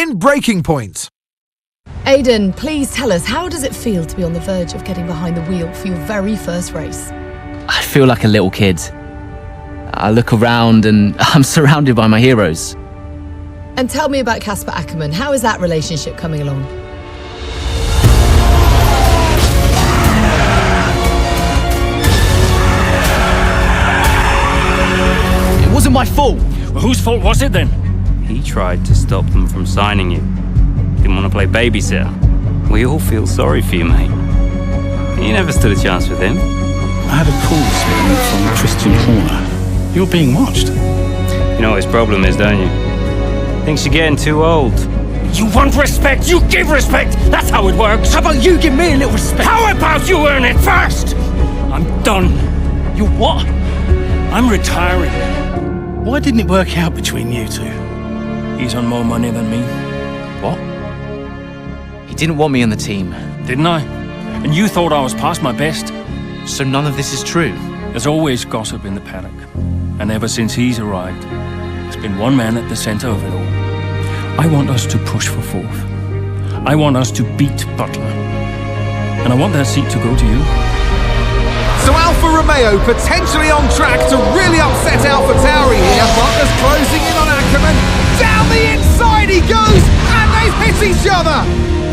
in Breaking Point. Aidan, please tell us, how does it feel to be on the verge of getting behind the wheel for your very first race? I feel like a little kid. I look around and I'm surrounded by my heroes. And tell me about Casper Ackerman. How is that relationship coming along? It wasn't my fault. Well, whose fault was it then? He tried to stop them from signing you. Didn't want to play babysitter. We all feel sorry for you, mate. You never stood a chance with him. I had a call this morning from Christian Horner. You're being watched. You know what his problem is, don't you? Thinks you're getting too old. You want respect, you give respect! That's how it works! How about you give me a little respect? How about you earn it first? I'm done. You what? I'm retiring. Why didn't it work out between you two? He's on more money than me. What? He didn't want me on the team. Didn't I? And you thought I was past my best? So none of this is true? There's always gossip in the paddock. And ever since he's arrived, there's been one man at the centre of it all. I want us to push for fourth. I want us to beat Butler. And I want that seat to go to you. So Alfa Romeo potentially on track to really upset AlphaTauri here. Butler's closing in on Ackerman. Down the inside he goes, and they've hit each other.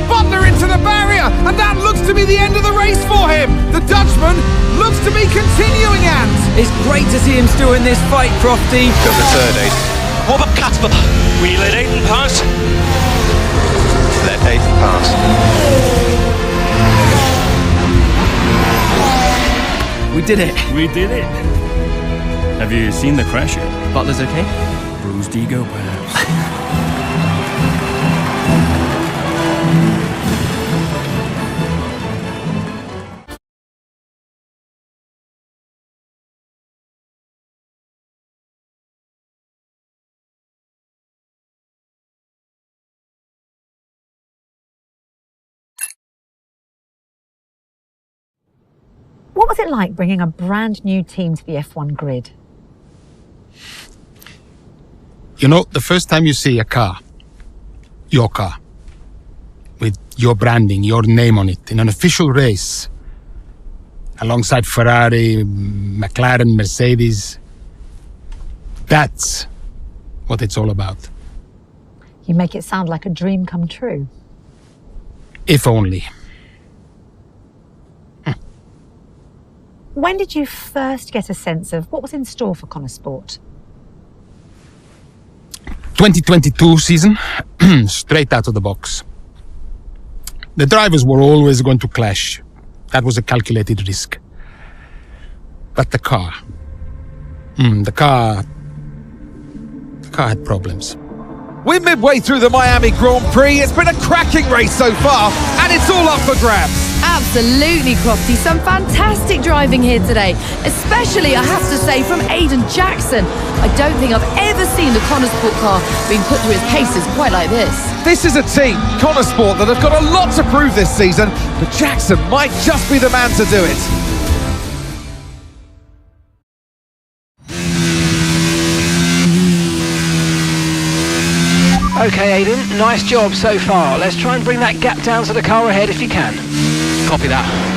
Butler into the barrier, and that looks to be the end of the race for him. The Dutchman looks to be continuing, and it's great to see him still in this fight, Crofty. Got the third, Aiden. What about Casper? Will you let Aiden pass? Let Aiden pass. We did it. We did it. Have you seen the crash yet? Butler's okay? Bruised ego, perhaps. What was it like bringing a brand new team to the F1 grid? You know, the first time you see a car, your car, with your branding, your name on it, in an official race, alongside Ferrari, McLaren, Mercedes, that's what it's all about. You make it sound like a dream come true. If only. When did you first get a sense of what was in store for Connor Sport? 2022 season, straight out of the box. The drivers were always going to clash. That was a calculated risk. But the car had problems. we're midway through the Miami Grand Prix. It's been a cracking race so far, and it's all up for grabs. Absolutely, Crofty. Some fantastic driving here today, especially, I have to say, from Aiden Jackson. I don't think I've ever seen the Connor Sport car being put through its paces quite like this. This is a team, Connor Sport, that have got a lot to prove this season, but Jackson might just be the man to do it. Okay, Aiden, nice job so far. Let's try and bring that gap down to the car ahead if you can. Copy that.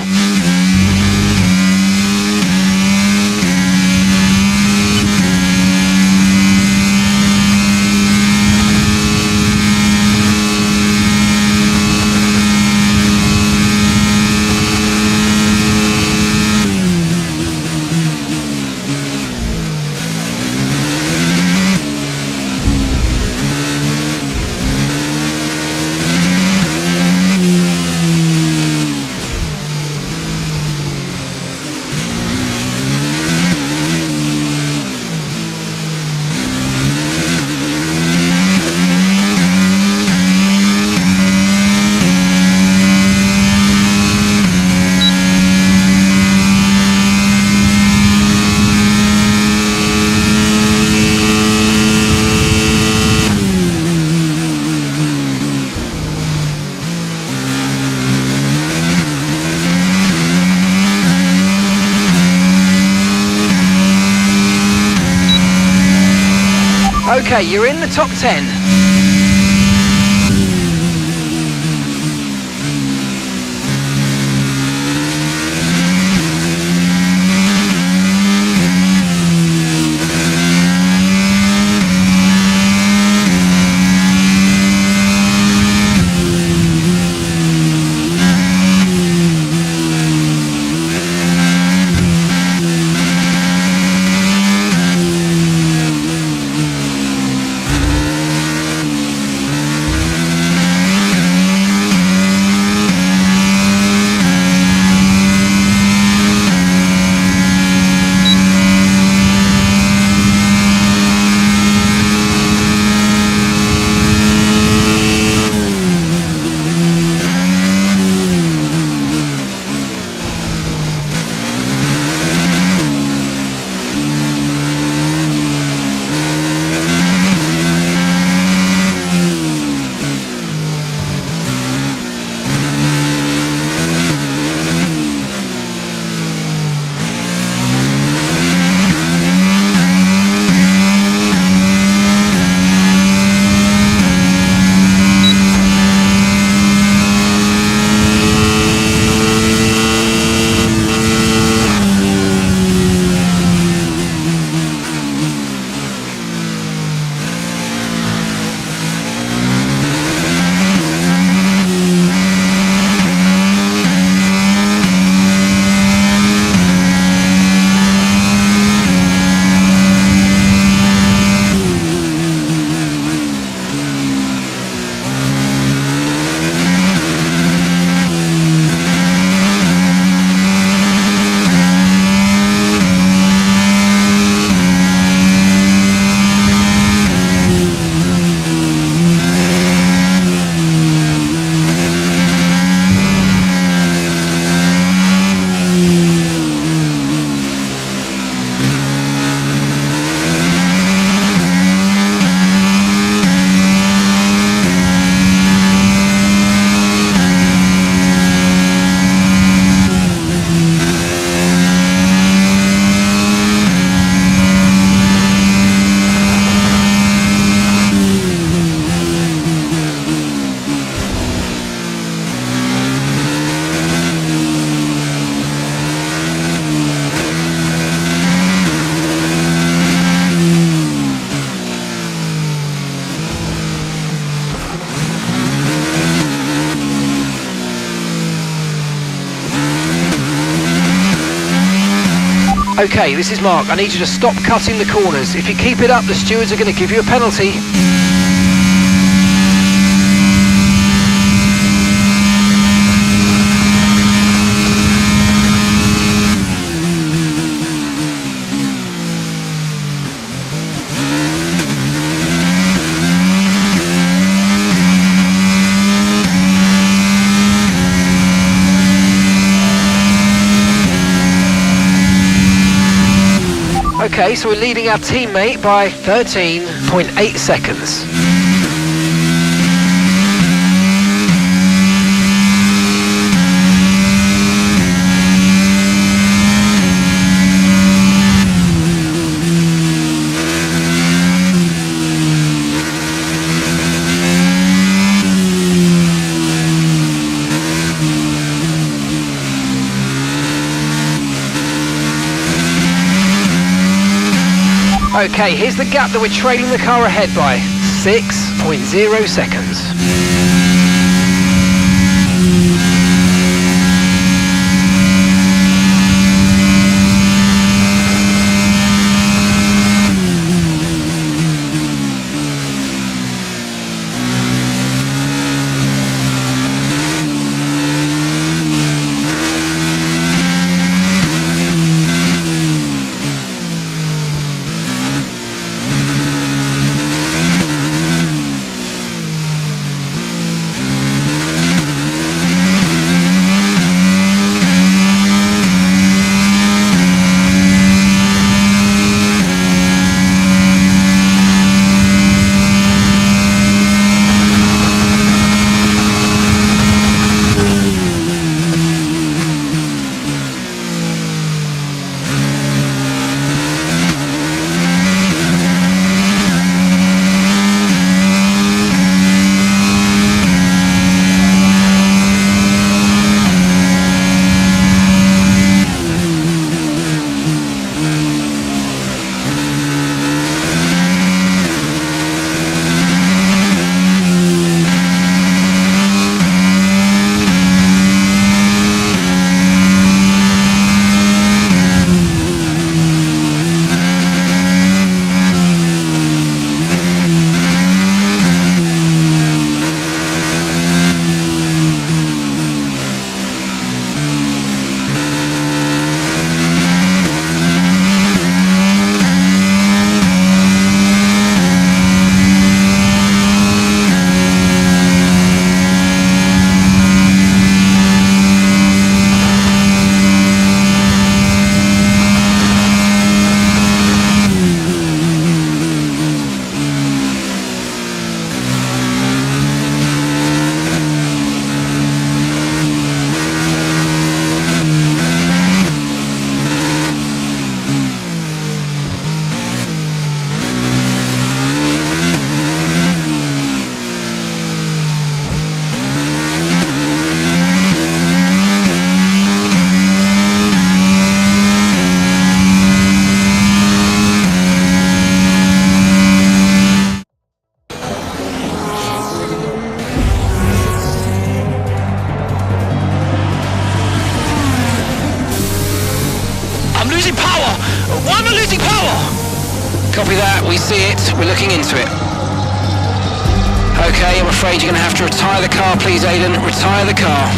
Okay, you're in the top 10. Okay, this is Mark. I need you to stop cutting the corners. If you keep it up, the stewards are going to give you a penalty. Okay, so we're leading our teammate by 13.8 seconds. Okay, here's the gap that we're trailing the car ahead by. 6.0 seconds. Copy that, we see it, we're looking into it. Okay, I'm afraid you're going to have to retire the car, please, Aiden. Retire the car.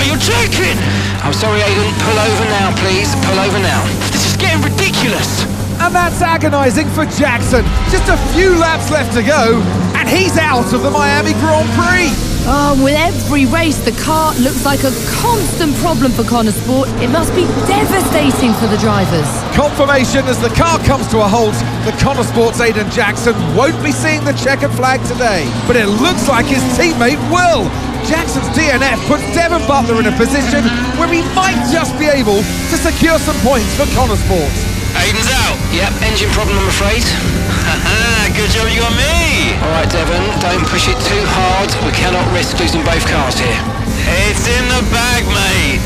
You're joking! I'm sorry, Aiden. Pull over now, please. Pull over now. This is getting ridiculous. And that's agonising for Jackson. Just a few laps left to go, and he's out of the Miami Grand Prix. Oh, with every race, the car looks like a constant problem for Connor Sport. It must be devastating for the drivers. Confirmation as the car comes to a halt. The Connor Sport's Aiden Jackson won't be seeing the checkered flag today, but it looks like his teammate will. Jackson's DNF puts Devon Butler in a position where he might just be able to secure some points for Connor Sport. Aiden's out. Yep, engine problem, I'm afraid. Good job you got me! Alright, Devon, don't push it too hard. We cannot risk losing both cars here. It's in the bag, mate.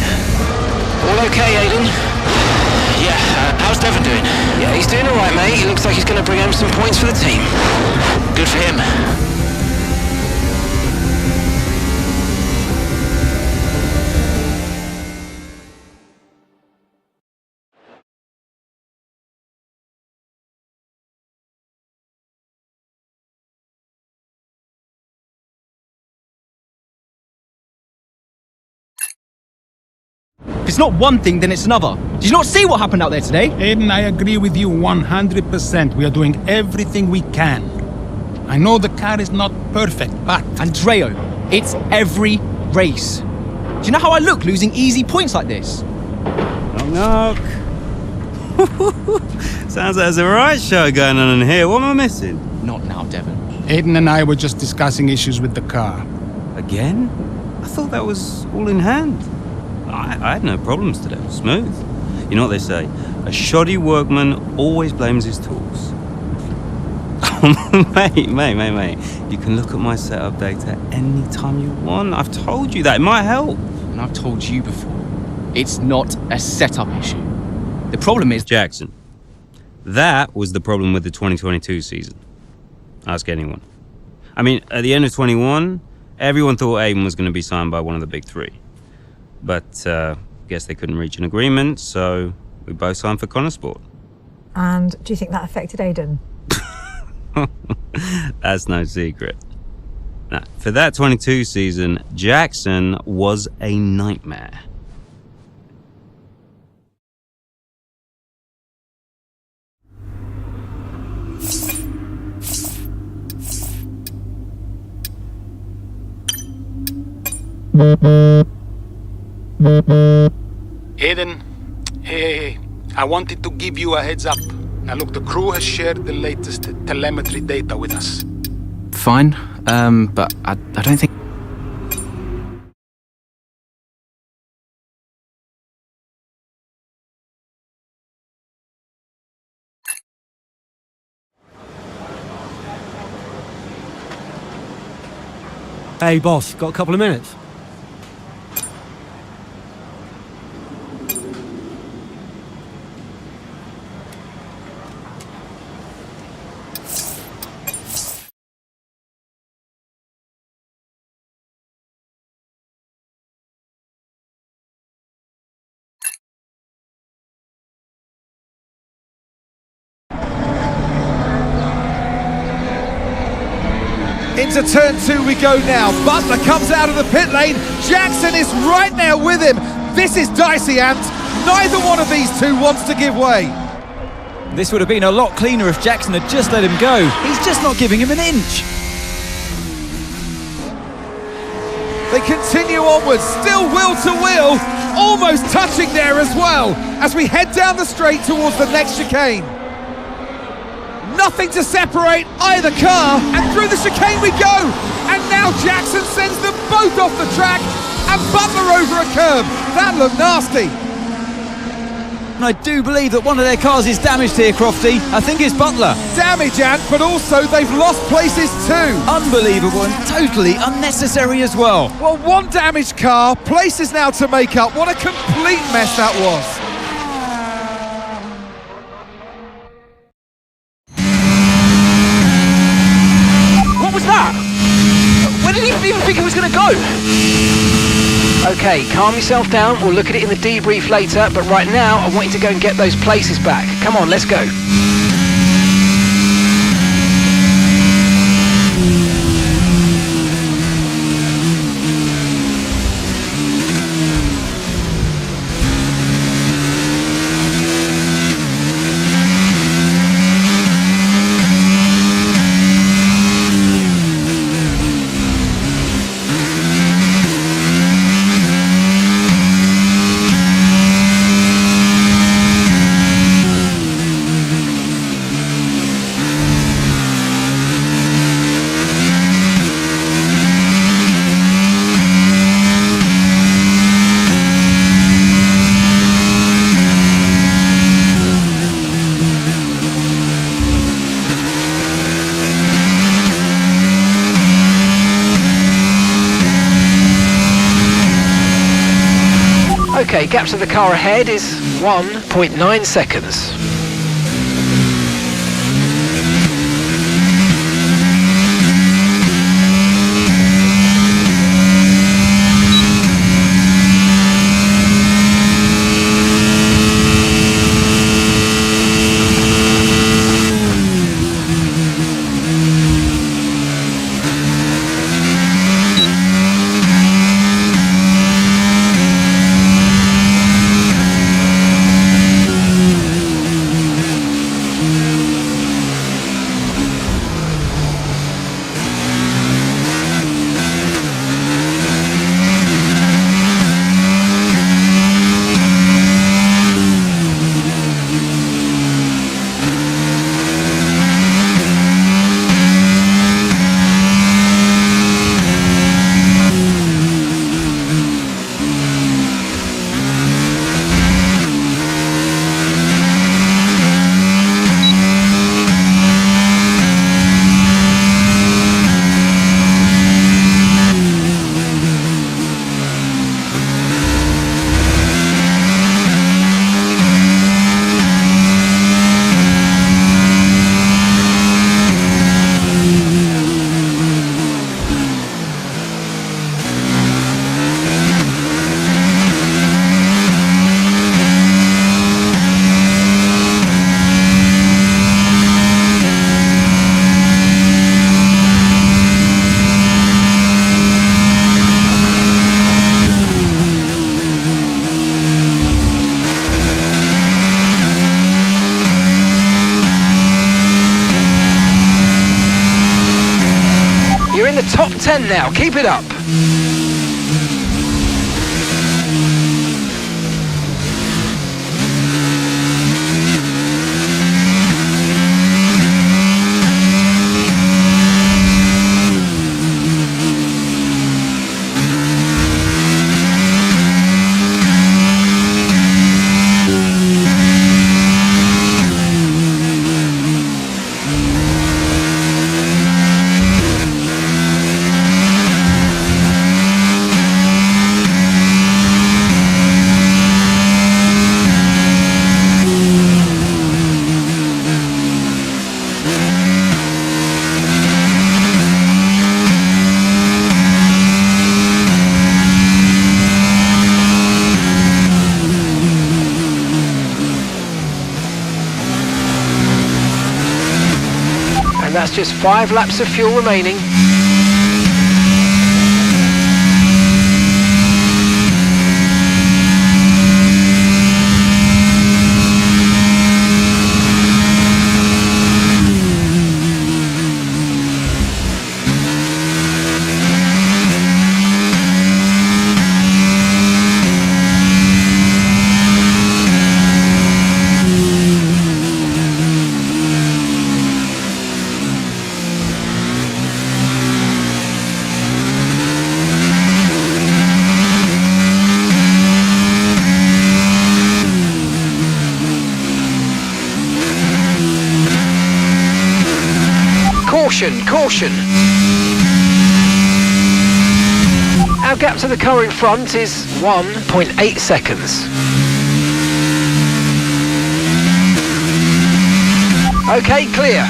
All okay, Aiden? Yeah, how's Devon doing? Yeah, he's doing alright, mate. He looks like he's going to bring home some points for the team. Good for him. If it's not one thing, then it's another. Did you not see what happened out there today? Aiden, I agree with you 100%. We are doing everything we can. I know the car is not perfect, but... Andreo, it's every race. Do you know how I look losing easy points like this? Knock, knock. Sounds like there's a right show going on in here. What am I missing? Not now, Devon. Aiden and I were just discussing issues with the car. Again? I thought that was all in hand. I had no problems today. Smooth. You know what they say? A shoddy workman always blames his tools. mate. You can look at my setup data anytime you want. I've told you that. It might help. And I've told you before, it's not a setup issue. The problem is... Jackson. That was the problem with the 2022 season. Ask anyone. I mean, at the end of 21, everyone thought Aiden was going to be signed by one of the big three. But, guess they couldn't reach an agreement, so we both signed for Connosport. And do you think that affected Aiden? That's no secret. Now, for that 22 season, Jackson was a nightmare. Aiden, hey, I wanted to give you a heads up. Now look, the crew has shared the latest telemetry data with us. Fine, but I don't think... Hey, boss, got a couple of minutes? Into turn 2 we go now. Butler comes out of the pit lane. Jackson is right there with him. This is dicey, Ant. Neither one of these two wants to give way. This would have been a lot cleaner if Jackson had just let him go. He's just not giving him an inch. They continue onwards, still wheel to wheel, almost touching there as well, as we head down the straight towards the next chicane. Nothing to separate either car, and through the chicane we go. And now Jackson sends them both off the track, and Butler over a curb. That looked nasty. And I do believe that one of their cars is damaged here, Crofty. I think it's Butler. Damage, Ant, but also they've lost places too. Unbelievable and totally unnecessary as well. Well, one damaged car, places now to make up. What a complete mess that was. Where did he even think he was going to go? Okay, calm yourself down. We'll look at it in the debrief later, but right now I want you to go and get those places back. Come on, let's go. Okay, gap to the car ahead is 1.9 seconds. in the top 10 now. Keep it up. That's just 5 laps of fuel remaining. Caution! Our gap to the car in front is 1.8 seconds. Okay, clear.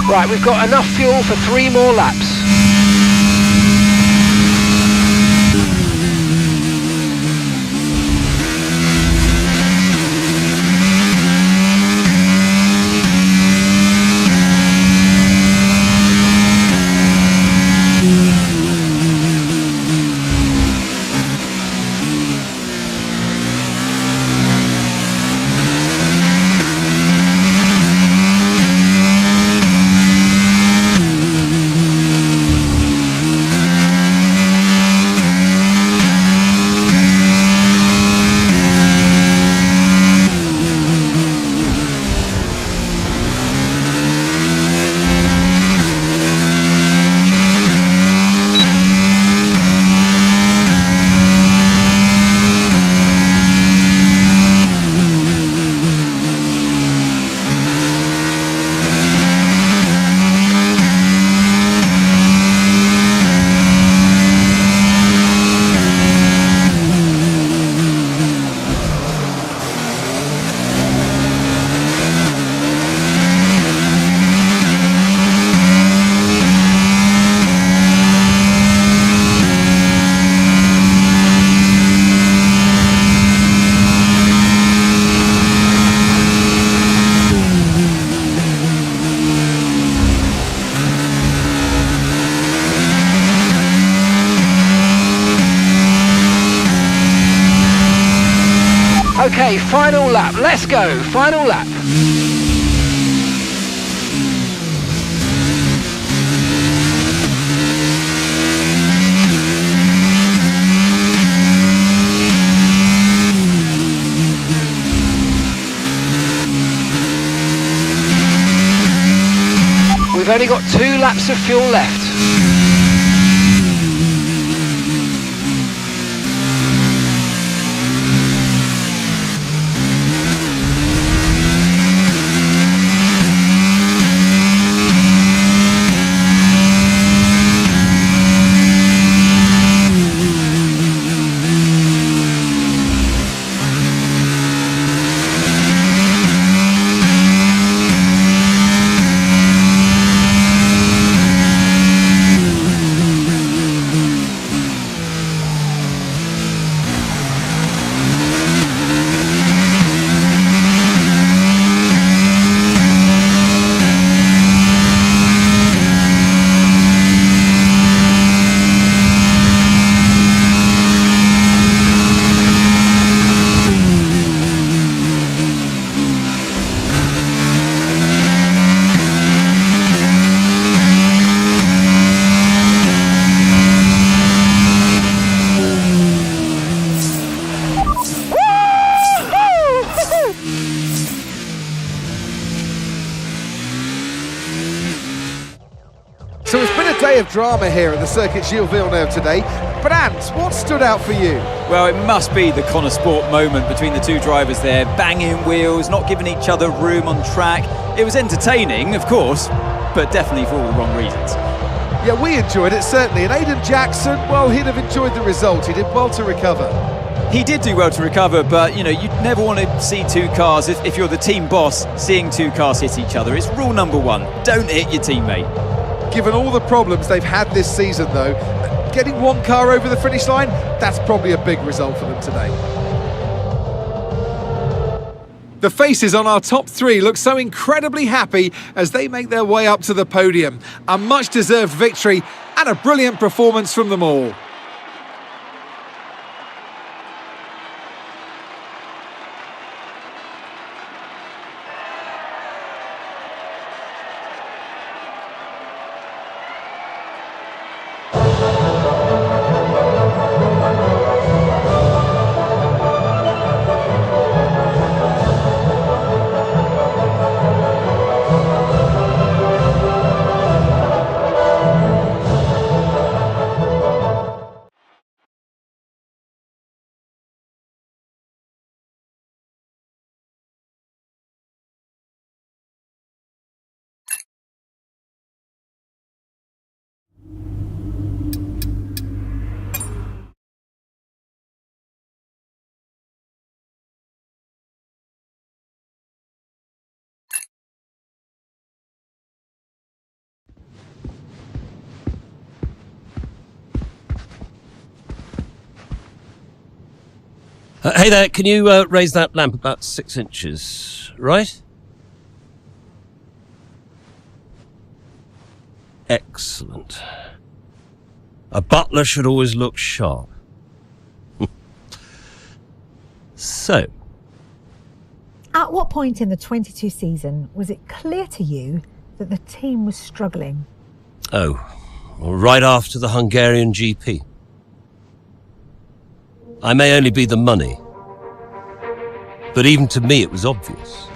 Right, we've got enough fuel for 3 more laps. Okay, final lap. Let's go. Final lap. We've only got 2 laps of fuel left. So it's been a day of drama here at the Circuit Gilles Villeneuve today. But Ant, what stood out for you? Well, it must be the Connor Sport moment between the two drivers there, banging wheels, not giving each other room on track. It was entertaining, of course, but definitely for all the wrong reasons. Yeah, we enjoyed it, certainly. And Aiden Jackson, well, he'd have enjoyed the result. He did well to recover. He did do well to recover, but, you know, you'd never want to see two cars, if you're the team boss, seeing two cars hit each other. It's rule number 1, don't hit your teammate. Given all the problems they've had this season, though, getting one car over the finish line, that's probably a big result for them today. The faces on our top 3 look so incredibly happy as they make their way up to the podium. A much-deserved victory and a brilliant performance from them all. Hey there, can you raise that lamp about 6 inches, right? Excellent. A butler should always look sharp. So. At what point in the 22 season was it clear to you that the team was struggling? Oh, well, right after the Hungarian GP. I may only be the money, but even to me it was obvious.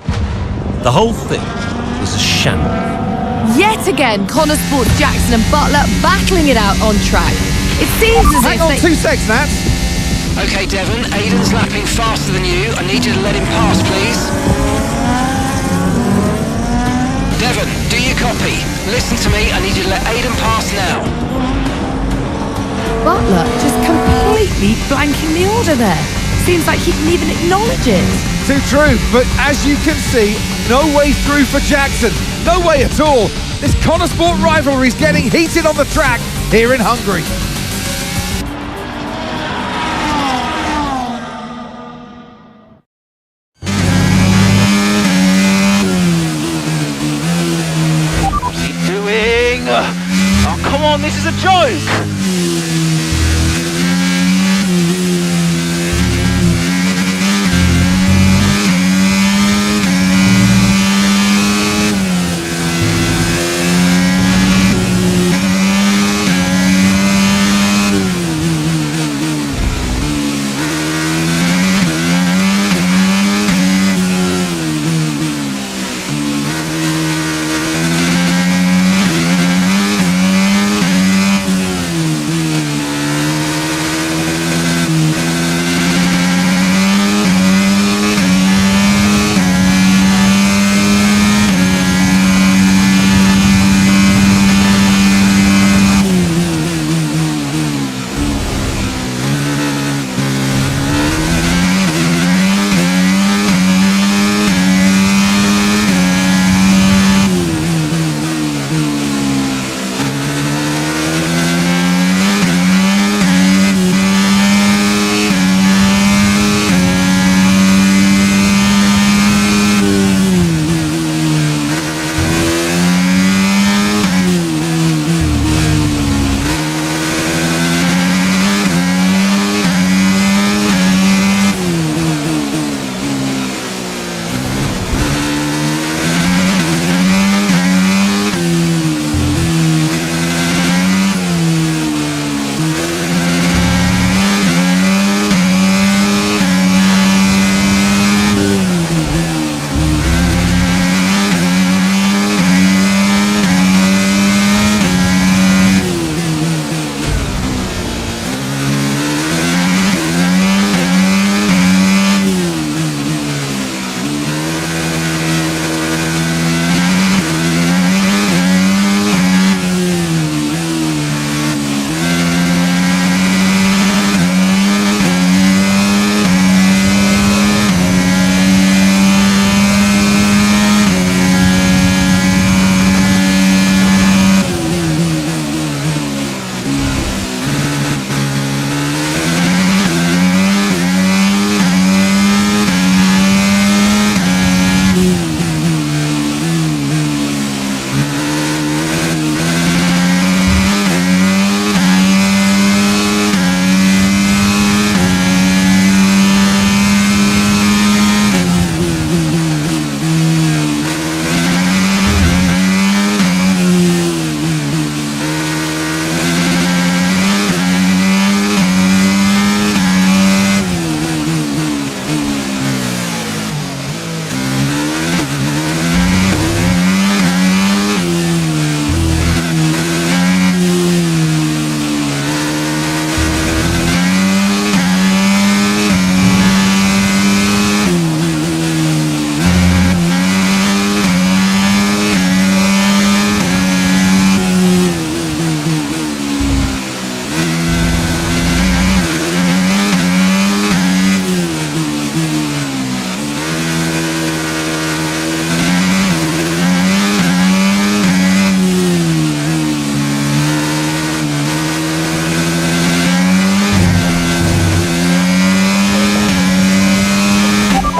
The whole thing was a shambles. Yet again, Connor Sport, Jackson and Butler battling it out on track. It seems as Hang if on they... 2 seconds, Nat. Okay, Devon, Aiden's lapping faster than you. I need you to let him pass, please. Devon, do you copy? Listen to me, I need you to let Aiden pass now. Butler just completely blanking the order there. Seems like he didn't even acknowledge it. Too true, but as you can see, no way through for Jackson. No way at all. This Connor Sport rivalry is getting heated on the track here in Hungary. What's he doing? Oh, come on, this is a joke!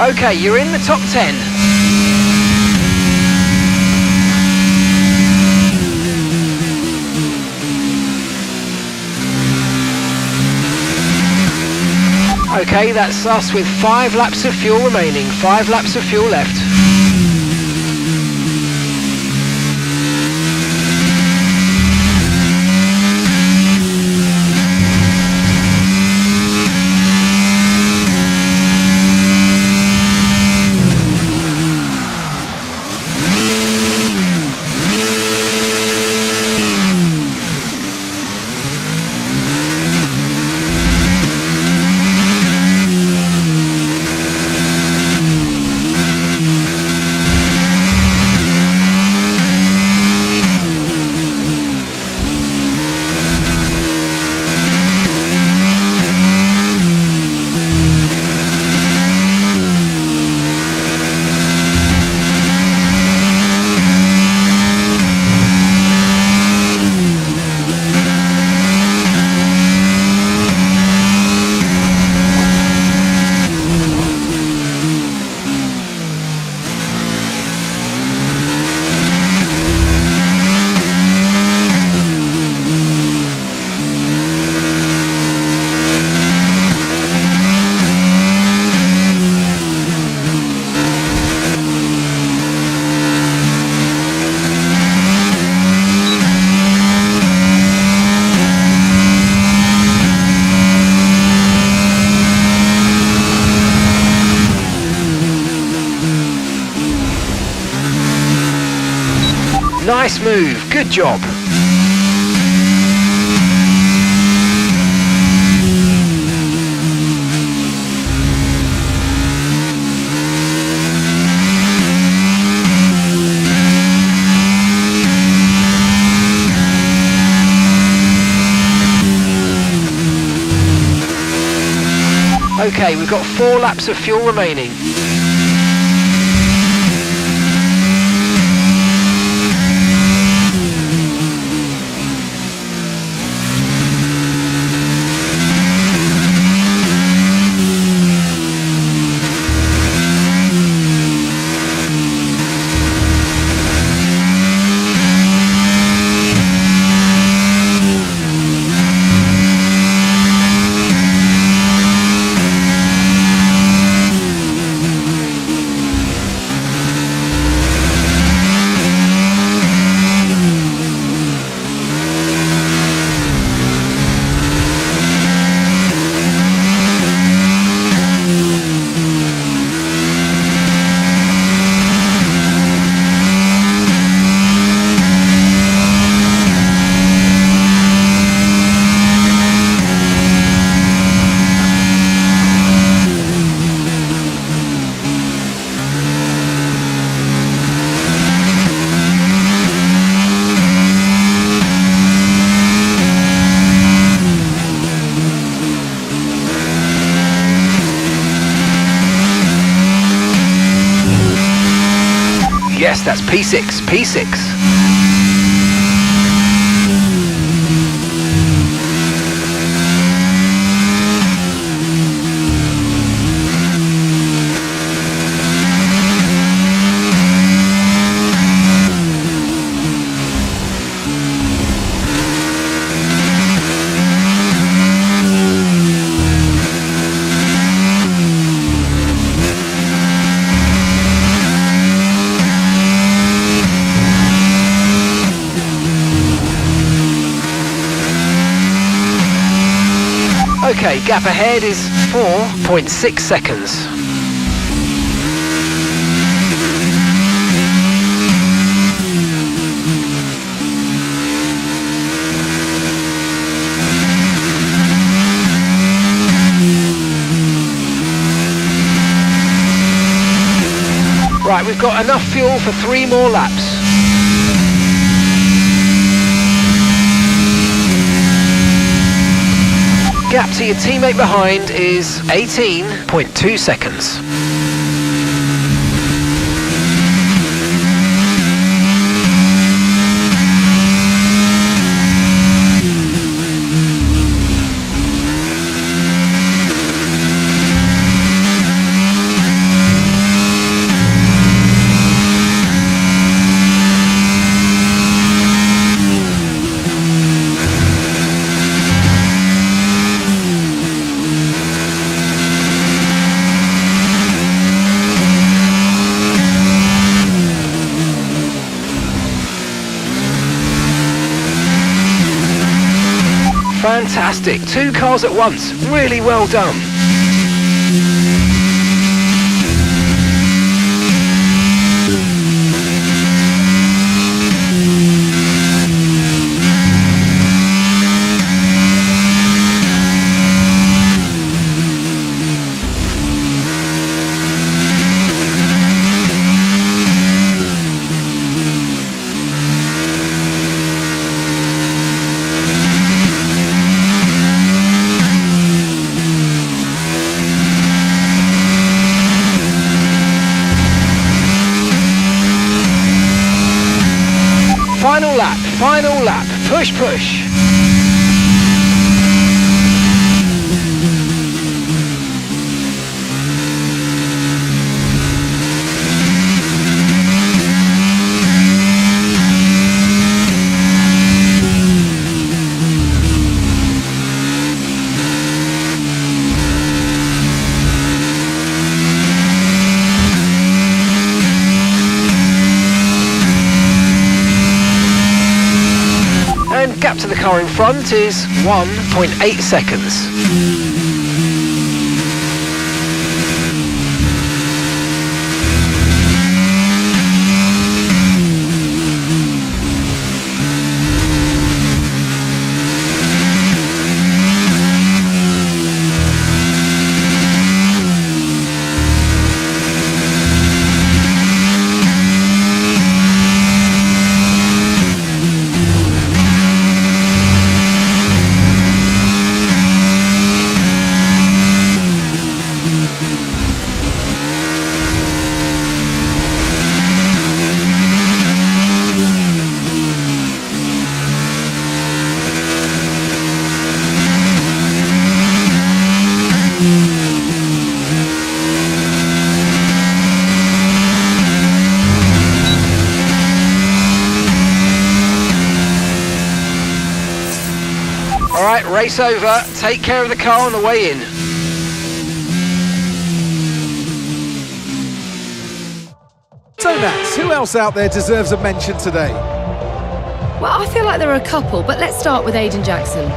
Okay, you're in the top 10. Okay, that's us with 5 laps of fuel remaining. 5 laps of fuel left. Nice move, good job. Okay, we've got 4 laps of fuel remaining. Yes, that's P6, P6. Okay, gap ahead is 4.6 seconds. Right, we've got enough fuel for 3 more laps. Gap to your teammate behind is 18.2 seconds. Fantastic. 2 cars at once. Really well done. Final lap, push, push. Gap to the car in front is 1.8 seconds. Alright, race over. Take care of the car on the way in. So Nats, who else out there deserves a mention today? Well, I feel like there are a couple, but let's start with Aiden Jackson.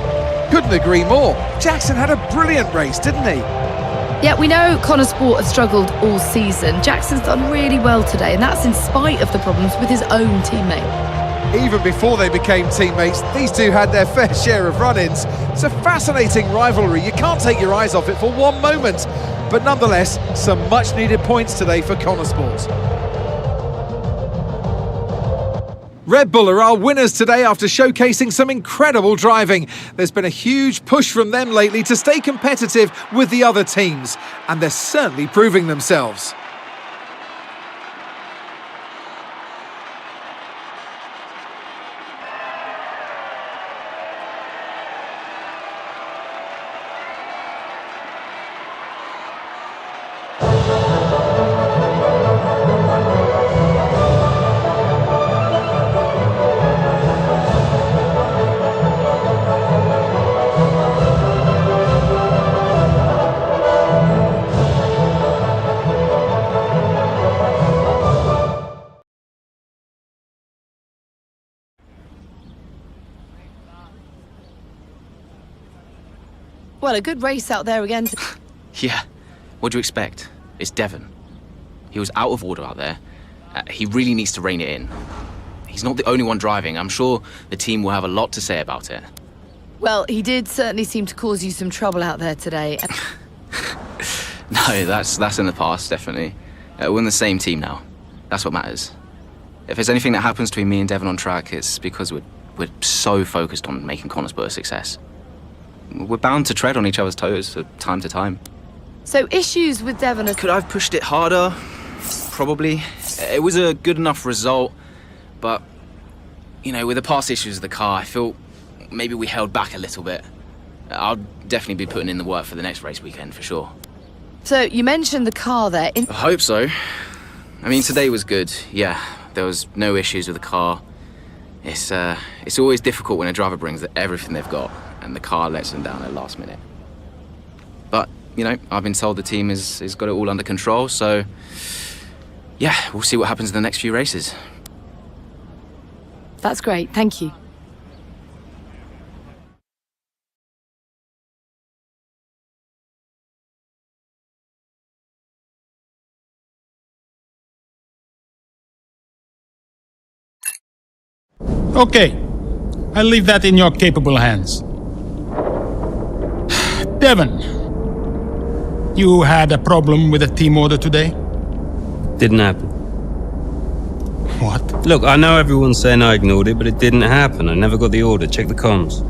Couldn't agree more. Jackson had a brilliant race, didn't he? Yeah, we know Connor Sport have struggled all season. Jackson's done really well today, and that's in spite of the problems with his own teammate. Even before they became teammates, these two had their fair share of run-ins. It's a fascinating rivalry. You can't take your eyes off it for one moment. But nonetheless, some much-needed points today for Connor Sport. Red Bull are our winners today after showcasing some incredible driving. There's been a huge push from them lately to stay competitive with the other teams, and they're certainly proving themselves. Well, a good race out there again. Yeah, what do you expect? It's Devon. He was out of order out there. He really needs to rein it in. He's not the only one driving. I'm sure the team will have a lot to say about it. Well, he did certainly seem to cause you some trouble out there today. No, that's in the past, definitely. We're in the same team now. That's what matters. If there's anything that happens between me and Devon on track, it's because we're so focused on making Connor Sport a success. We're bound to tread on each other's toes from time to time. So issues with Devon... Could I have pushed it harder? Probably. It was a good enough result, but, you know, with the past issues of the car, I feel maybe we held back a little bit. I'll definitely be putting in the work for the next race weekend, for sure. So, you mentioned the car there. I hope so. I mean, today was good, yeah. There was no issues with the car. It's always difficult when a driver brings everything they've got and the car lets them down at the last minute. But, you know, I've been told the team has got it all under control, so yeah, we'll see what happens in the next few races. That's great, thank you. Okay, I'll leave that in your capable hands. Devon, you had a problem with a team order today? Didn't happen. What? Look, I know everyone's saying I ignored it, but it didn't happen. I never got the order. Check the comms.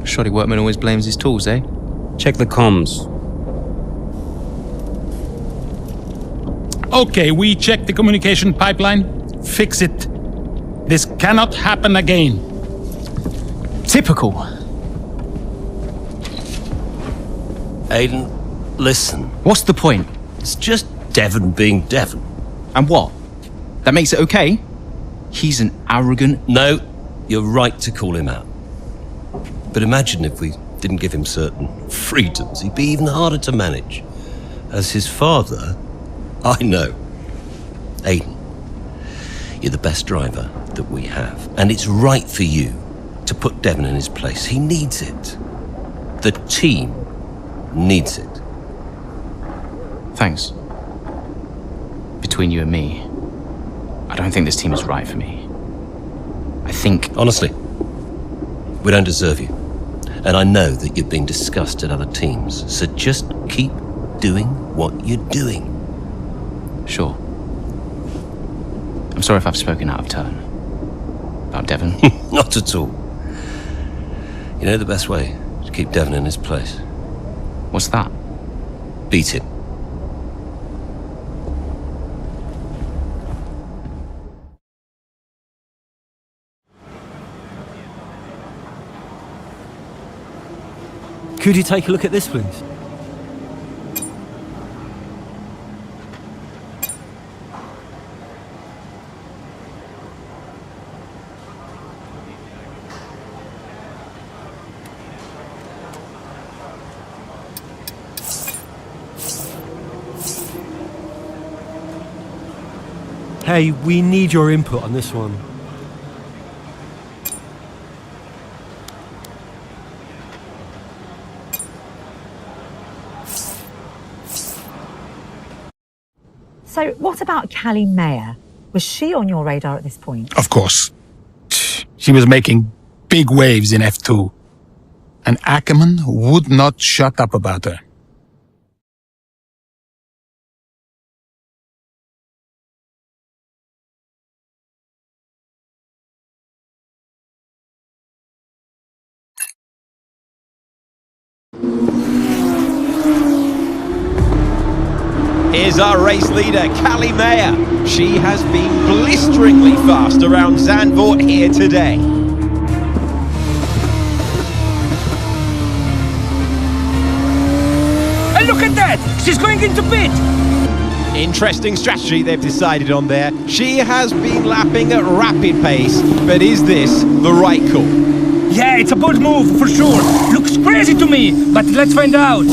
Shoddy workman always blames his tools, eh? Check the comms. Okay, we checked the communication pipeline. Fix it. This cannot happen again. Typical. Aiden, listen. What's the point? It's just Devon being Devon. And what? That makes it okay? He's an arrogant... No, you're right to call him out. But imagine if we didn't give him certain freedoms. He'd be even harder to manage. As his father, I know. Aiden, you're the best driver that we have. And it's right for you to put Devon in his place. He needs it. The team needs it. Thanks. Between you and me, I don't think this team is right for me. I think... Honestly, we don't deserve you. And I know that you've been discussed at other teams, so just keep doing what you're doing. Sure. I'm sorry if I've spoken out of turn. About Devon. Not at all. You know the best way to keep Devon in his place? What's that? Beat him. Could you take a look at this, please? Hey, we need your input on this one. So, what about Callie Mayer? Was she on your radar at this point? Of course. She was making big waves in F2. And Ackerman would not shut up about her. Here's our race leader, Callie Mayer. She has been blisteringly fast around Zandvoort here today. And look at that! She's going into pit! Interesting strategy they've decided on there. She has been lapping at rapid pace, but is this the right call? Yeah, it's a bold move, for sure. Looks crazy to me, but let's find out.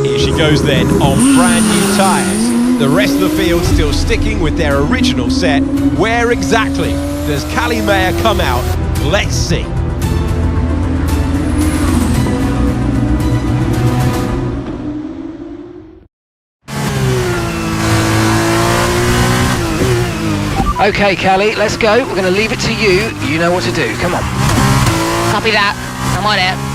Here she goes then, on brand new tyres. The rest of the field still sticking with their original set. Where exactly does Callie Mayer come out? Let's see. Okay, Callie, let's go. We're going to leave it to you. You know what to do. Come on. Copy that. I'm on it.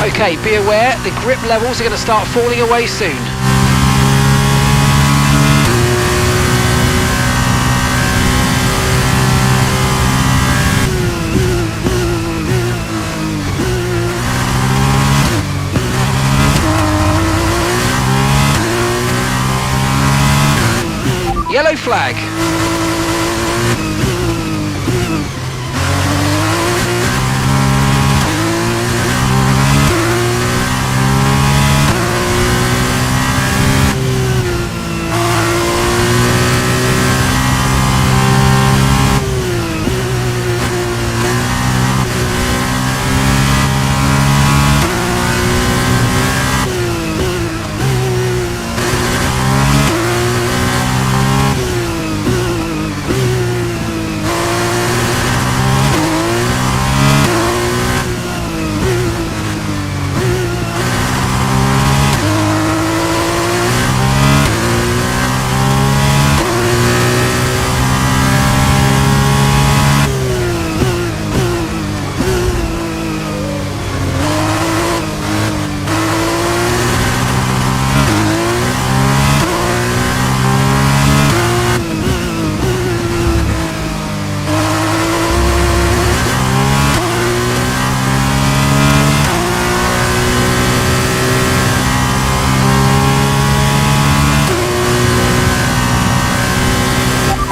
Okay, be aware, the grip levels are going to start falling away soon. Yellow flag.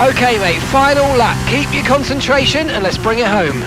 Okay mate, final lap. Keep your concentration and let's bring it home.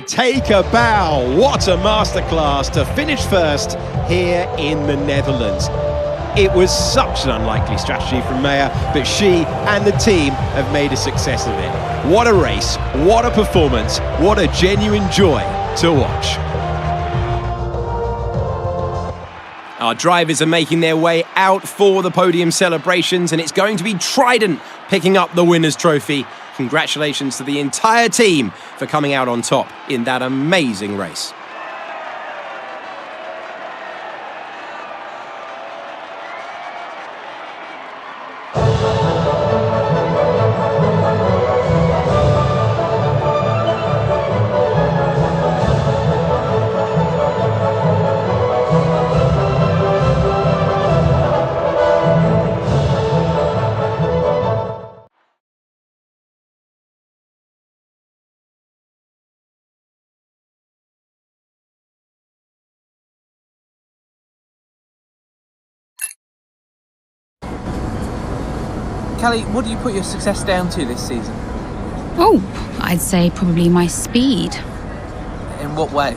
Take a bow. What a masterclass to finish first here in the Netherlands. It was such an unlikely strategy from Maya, but she and the team have made a success of it. What a race, what a performance, what a genuine joy to watch. Our drivers are making their way out for the podium celebrations, and it's going to be Trident picking up the winner's trophy. Congratulations to the entire team for coming out on top in that amazing race. Callie, what do you put your success down to this season? Oh, I'd say probably my speed. In what way?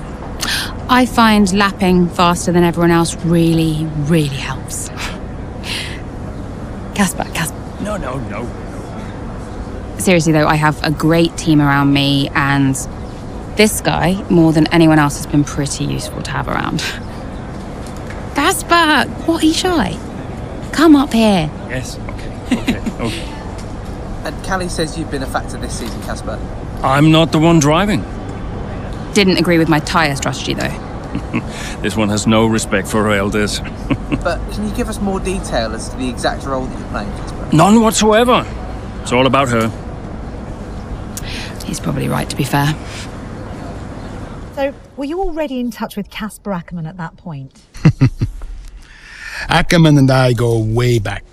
I find lapping faster than everyone else really, really helps. Casper. No. Seriously though, I have a great team around me, and this guy, more than anyone else, has been pretty useful to have around. Casper, what are you shy? Come up here. Yes, okay. And Callie says you've been a factor this season, Casper. I'm not the one driving. Didn't agree with my tyre strategy, though. This one has no respect for her elders. But can you give us more detail as to the exact role that you're playing, Casper? None whatsoever. It's all about her. He's probably right, to be fair. So, were you already in touch with Casper Ackerman at that point? Ackerman and I go way back.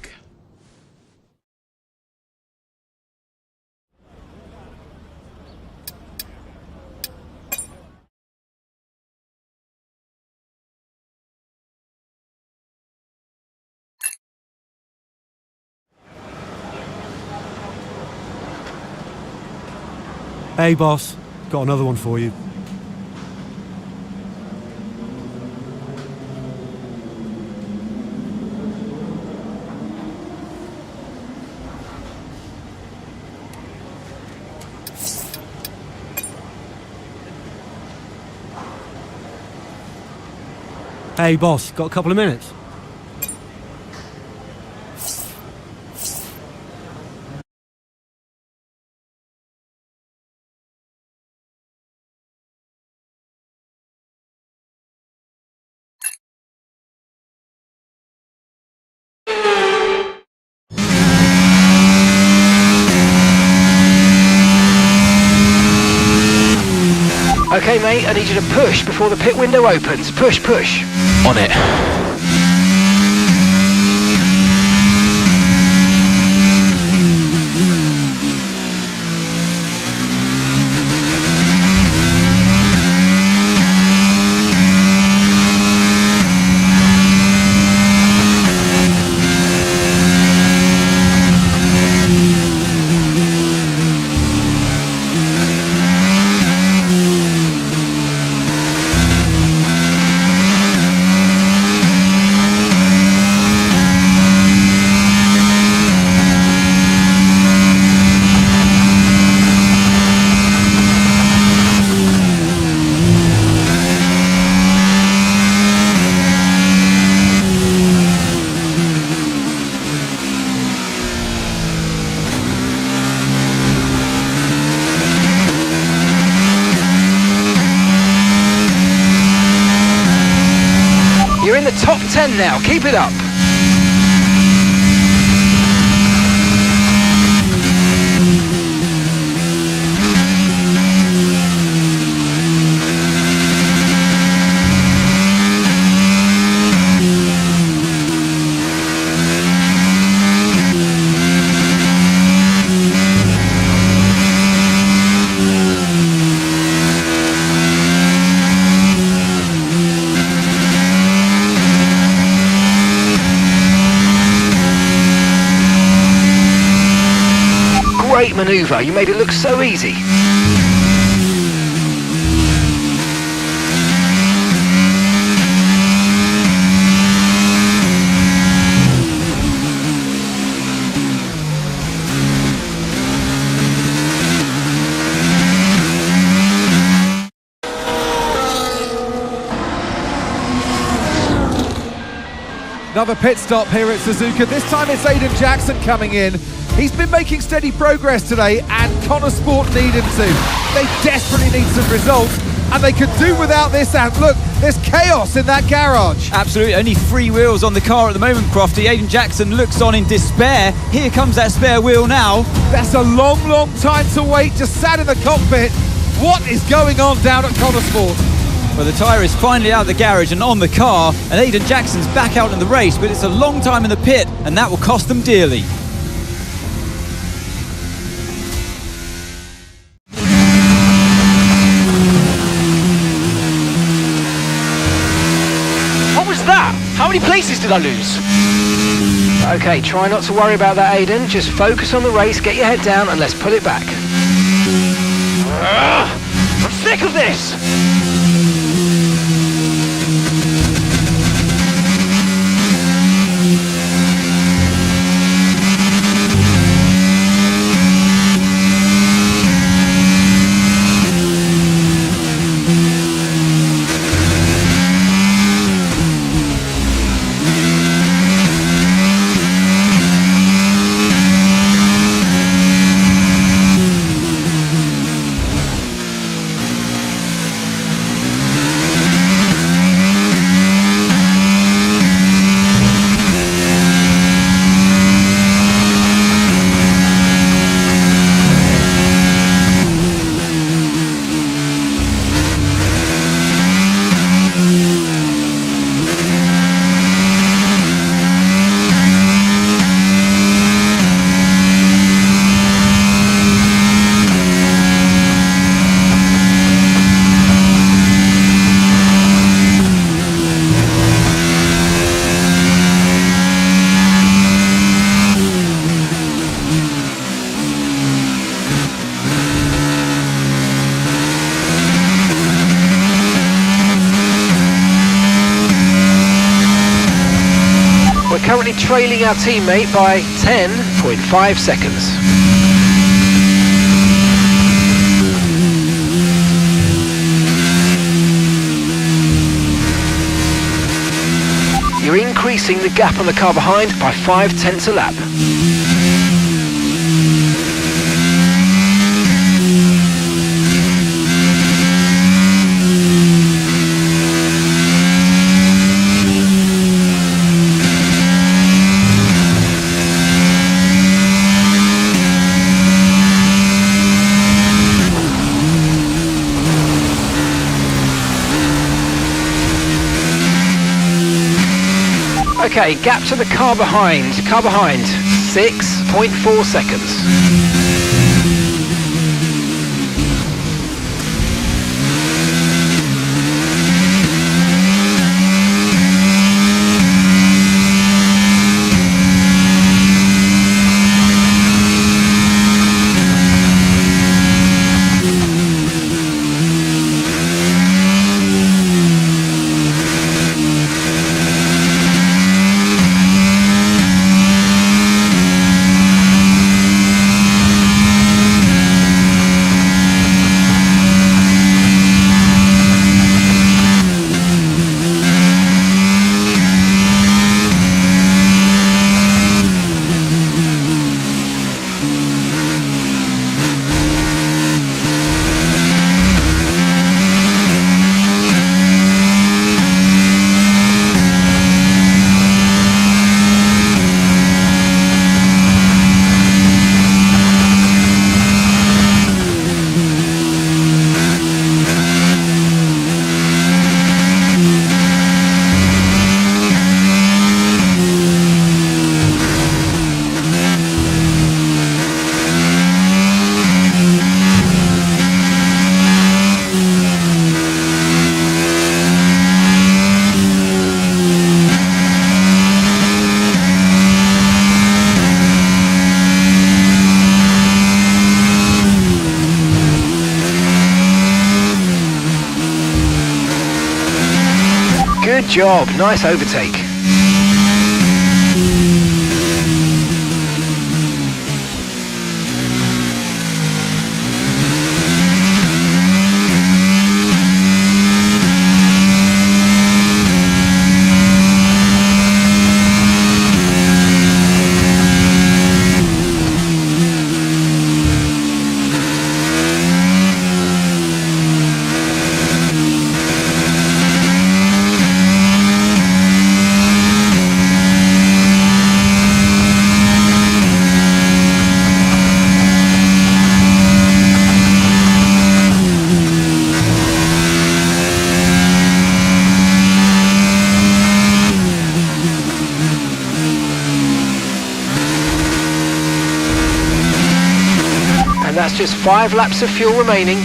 Hey, boss. Got another one for you. Hey, boss. Got a couple of minutes? Okay, mate, I need you to push before the pit window opens. Push, push. On it. You're in the top 10 now. Keep it up. Great manoeuvre. You made it look so easy. Another pit stop here at Suzuka. This time it's Aiden Jackson coming in. He's been making steady progress today, and Connor Sport need him to. They desperately need some results, and they could do without this. And look, there's chaos in that garage. Absolutely, only 3 wheels on the car at the moment, Crofty. Aiden Jackson looks on in despair. Here comes that spare wheel now. That's a long, long time to wait, just sat in the cockpit. What is going on down at Connor Sport? Well, the tyre is finally out of the garage and on the car, and Aiden Jackson's back out in the race, but it's a long time in the pit, and that will cost them dearly. What was that? How many places did I lose? Okay, try not to worry about that, Aiden. Just focus on the race, get your head down, and let's pull it back. I'm sick of this! trailing our teammate by 10.5 seconds. You're increasing the gap on the car behind by 0.5 a lap. Okay, gap to the car behind. 6.4 seconds. Good job, nice overtake. And that's just 5 laps of fuel remaining.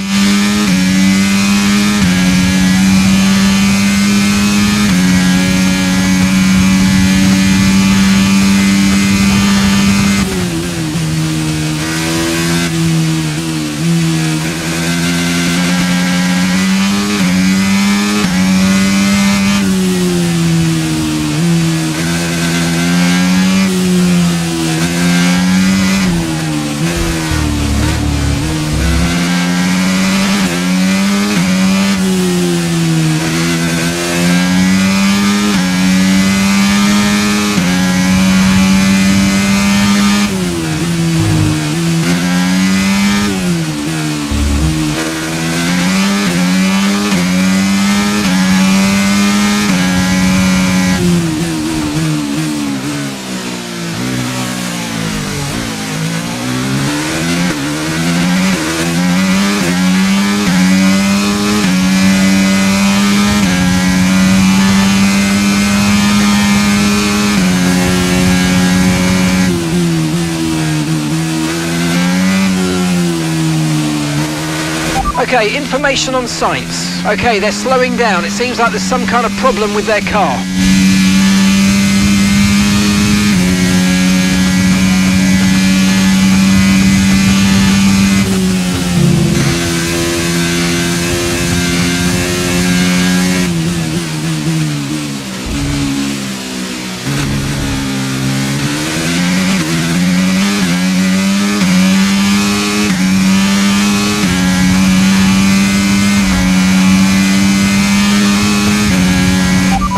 Okay, information on Sainz. Okay, they're slowing down. It seems like there's some kind of problem with their car.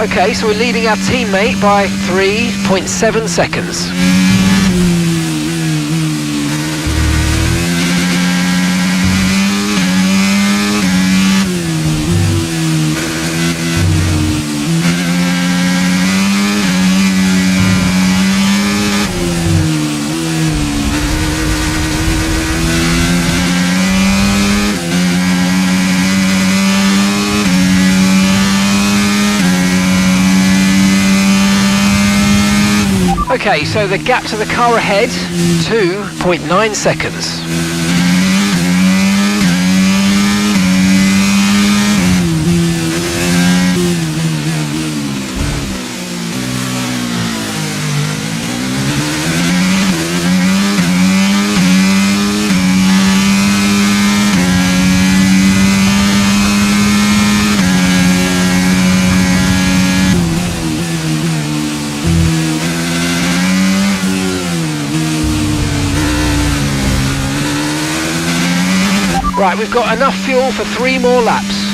Okay, so we're leading our teammate by 3.7 seconds. Okay, so the gap to the car ahead, 2.9 seconds. Right, we've got enough fuel for 3 more laps.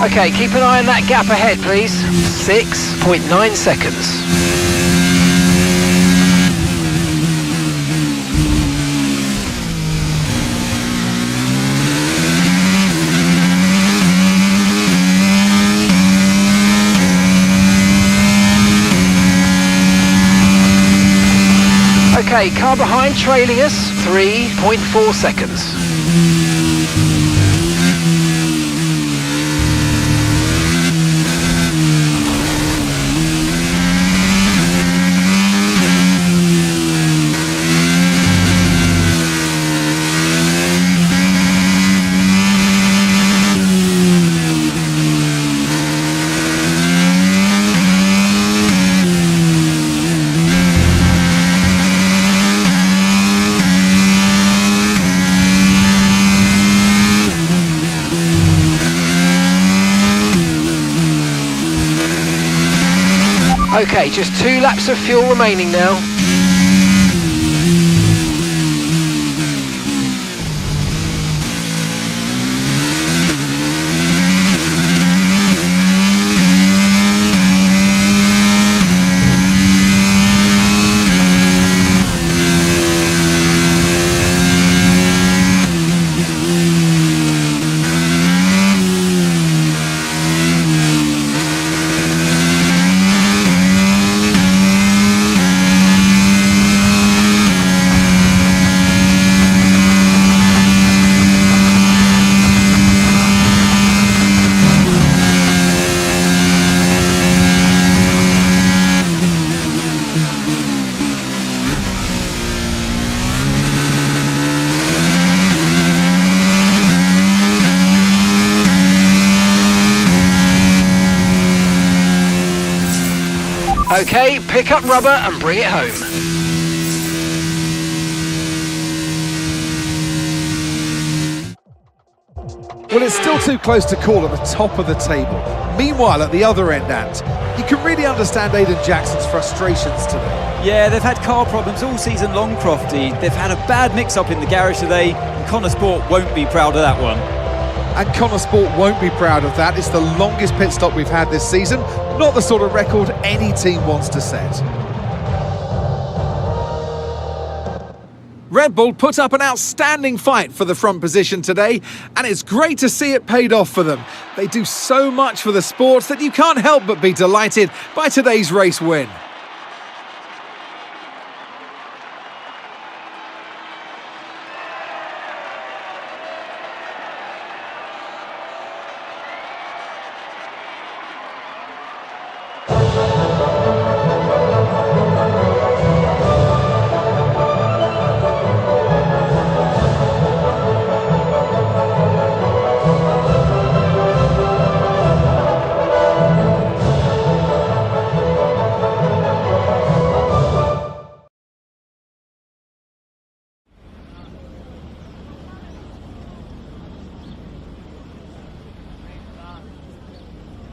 Okay, keep an eye on that gap ahead, please. 6.9 seconds. Okay, car behind trailing us, 3.4 seconds. Okay, just 2 laps of fuel remaining now. Okay, pick up rubber and bring it home. Well, it's still too close to call at the top of the table. Meanwhile, at the other end, Ant, you can really understand Aidan Jackson's frustrations today. Yeah, they've had car problems all season long, Crofty. They've had a bad mix-up in the garage today, and Connor Sport won't be proud of that one. And Connor Sport won't be proud of that. It's the longest pit stop we've had this season. Not the sort of record any team wants to set. Red Bull put up an outstanding fight for the front position today, and it's great to see it paid off for them. They do so much for the sport that you can't help but be delighted by today's race win.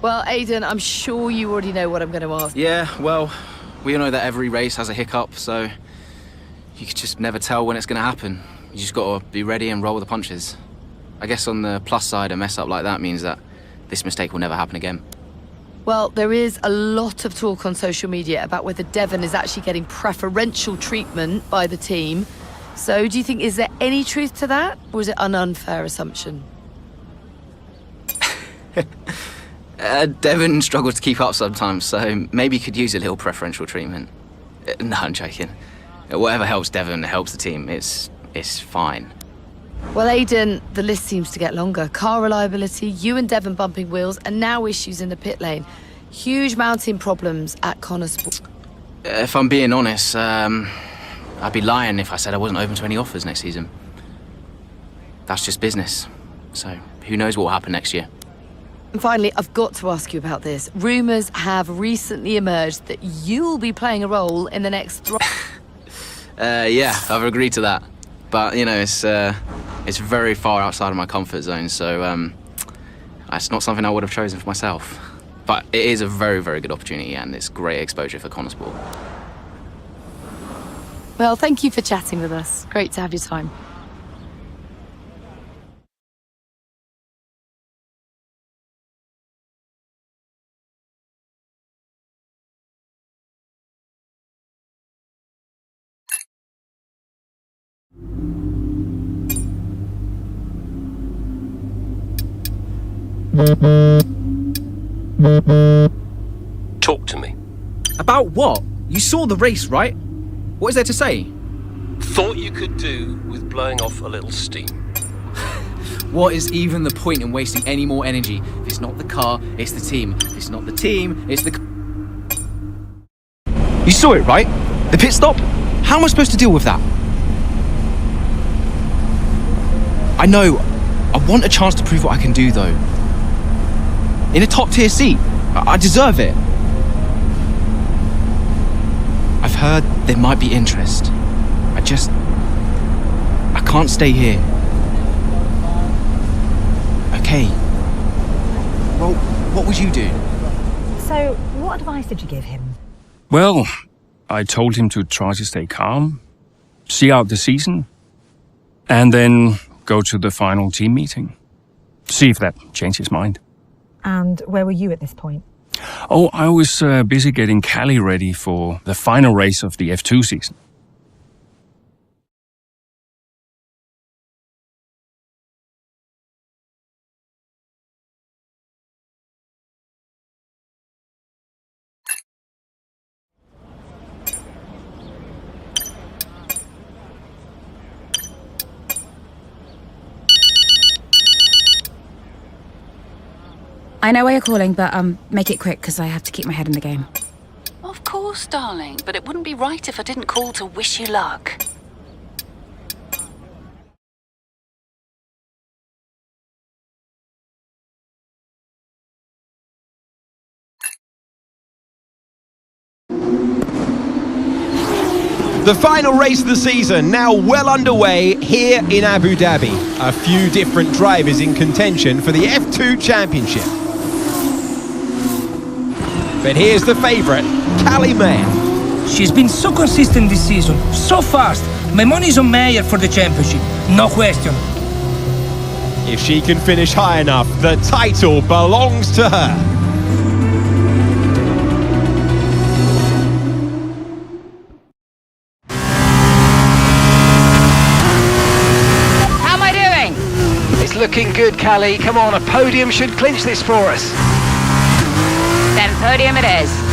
Well, Aidan, I'm sure you already know what I'm going to ask. Yeah, well, we all know that every race has a hiccup, so you could just never tell when it's going to happen. You just got to be ready and roll with the punches. I guess on the plus side, a mess up like that means that this mistake will never happen again. Well, there is a lot of talk on social media about whether Devon is actually getting preferential treatment by the team. So do you think, is there any truth to that, or is it an unfair assumption? Devon struggles to keep up sometimes, so maybe he could use a little preferential treatment. No, I'm joking. Whatever helps Devon helps the team. It's fine. Well, Aidan, the list seems to get longer. Car reliability, you and Devon bumping wheels, and now issues in the pit lane. Huge mounting problems at Connor Sport. If I'm being honest, I'd be lying if I said I wasn't open to any offers next season. That's just business. So who knows what will happen next year. And finally, I've got to ask you about this. Rumours have recently emerged that you'll be playing a role in the next... Yeah, I've agreed to that. But, you know, it's very far outside of my comfort zone, so it's not something I would have chosen for myself. But it is a very, very good opportunity, and it's great exposure for Connor Sport. Well, thank you for chatting with us. Great to have your time. Talk to me. About what? You saw the race, right? What is there to say? Thought you could do with blowing off a little steam. What is even the point in wasting any more energy? If it's not the car, it's the team. If it's not the team, it's the... You saw it, right? The pit stop? How am I supposed to deal with that? I know. I want a chance to prove what I can do, though. In a top-tier seat. I deserve it. I've heard there might be interest. I can't stay here. Okay. Well, what would you do? So, what advice did you give him? Well, I told him to try to stay calm, see out the season, and then go to the final team meeting. See if that changed his mind. And where were you at this point? Oh, I was busy getting Callie ready for the final race of the F2 season. I know why you're calling, but make it quick because I have to keep my head in the game. Of course, darling, but it wouldn't be right if I didn't call to wish you luck. The final race of the season now well underway here in Abu Dhabi. A few different drivers in contention for the F2 Championship. But here's the favourite, Callie Mayer. She's been so consistent this season, so fast. My money's on Mayer for the championship, no question. If she can finish high enough, the title belongs to her. How am I doing? It's looking good, Callie. Come on, a podium should clinch this for us. Then podium it is.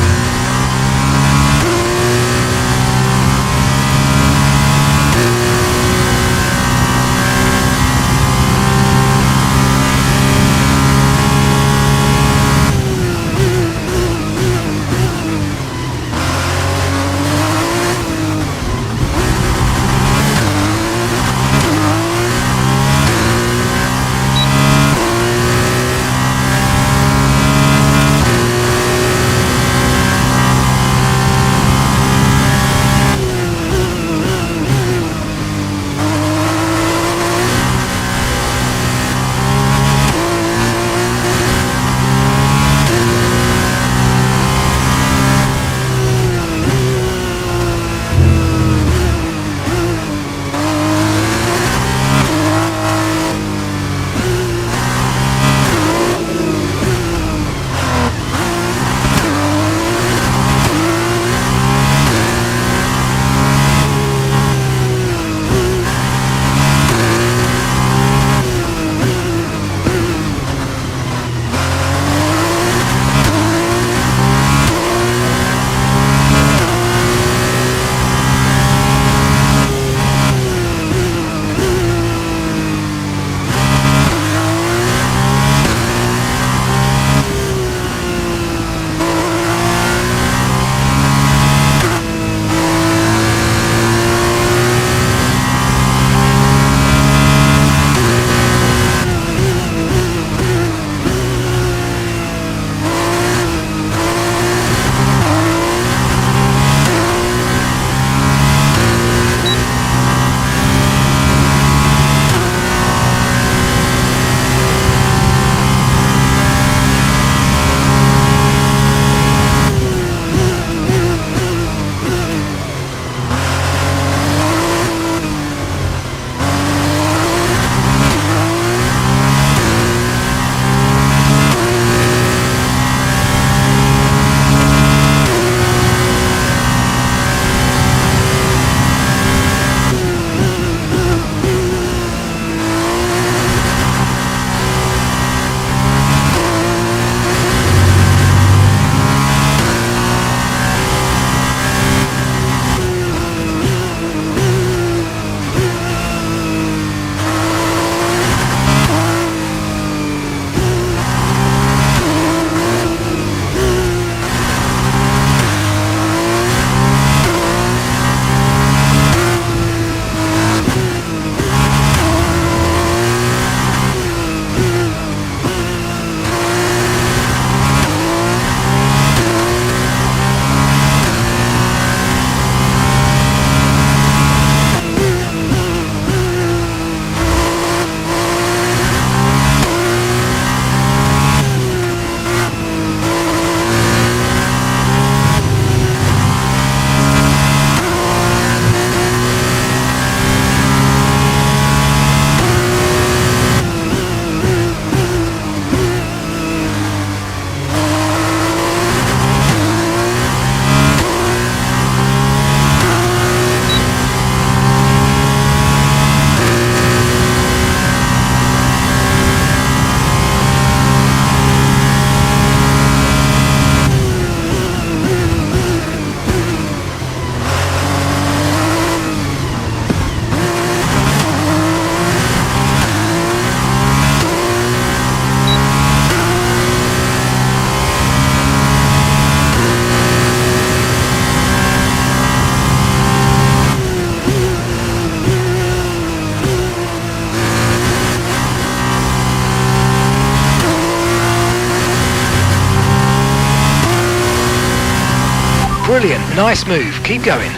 Brilliant, nice move, keep going.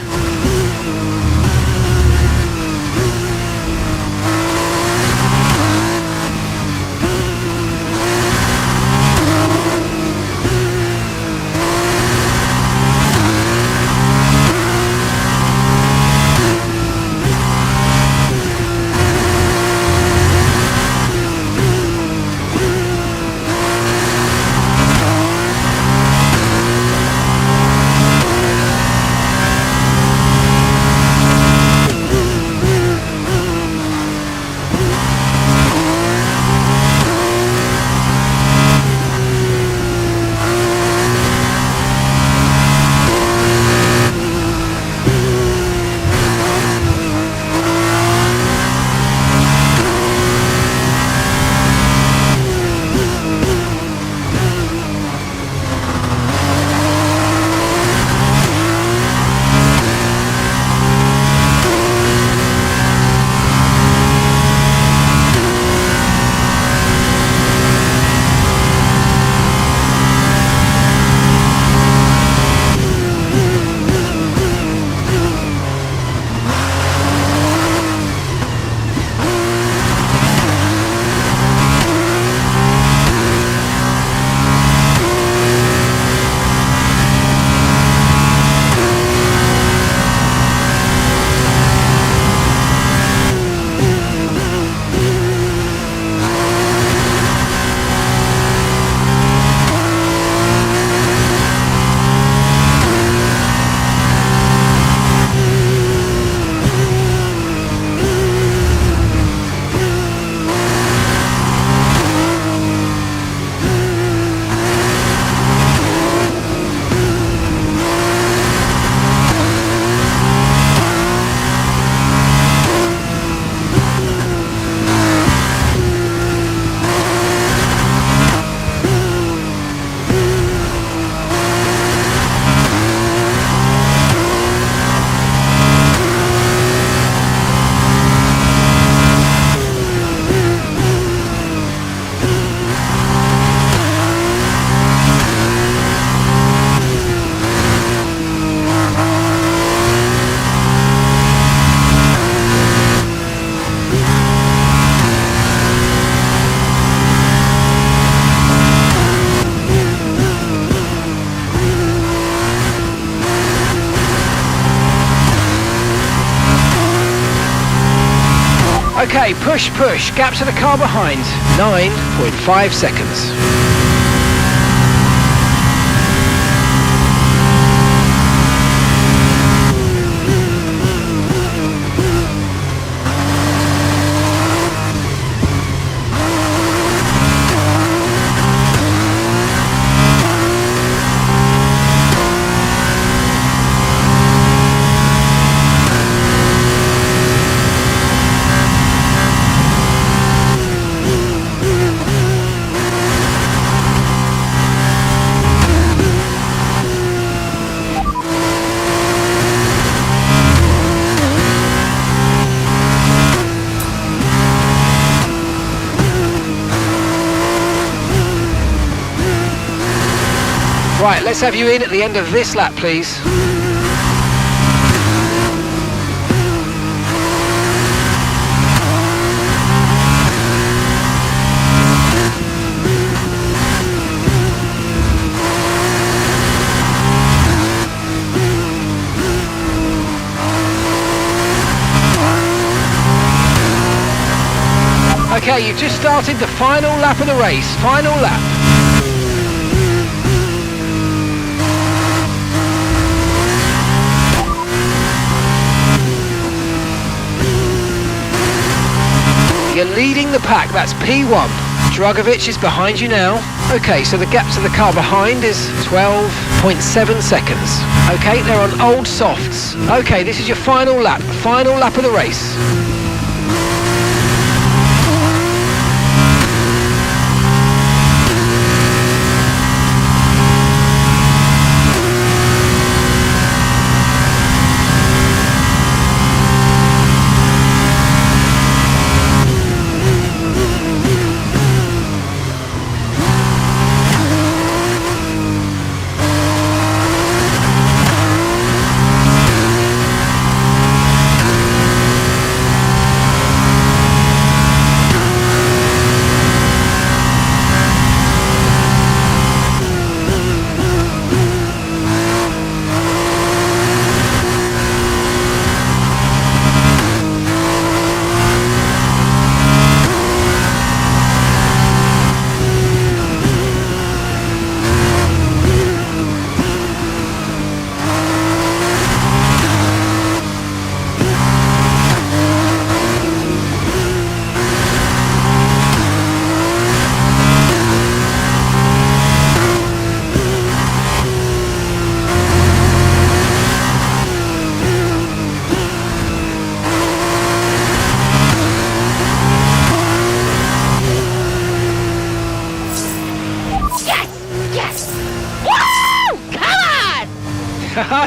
Okay, push, push. Gap to the car behind. 9.5 seconds. Right, let's have you in at the end of this lap, please. Okay, you've just started the final lap of the race. Final lap. You're leading the pack, that's P1. Dragovic is behind you now. Okay, so the gap to the car behind is 12.7 seconds. Okay, they're on old softs. Okay, this is your final lap of the race.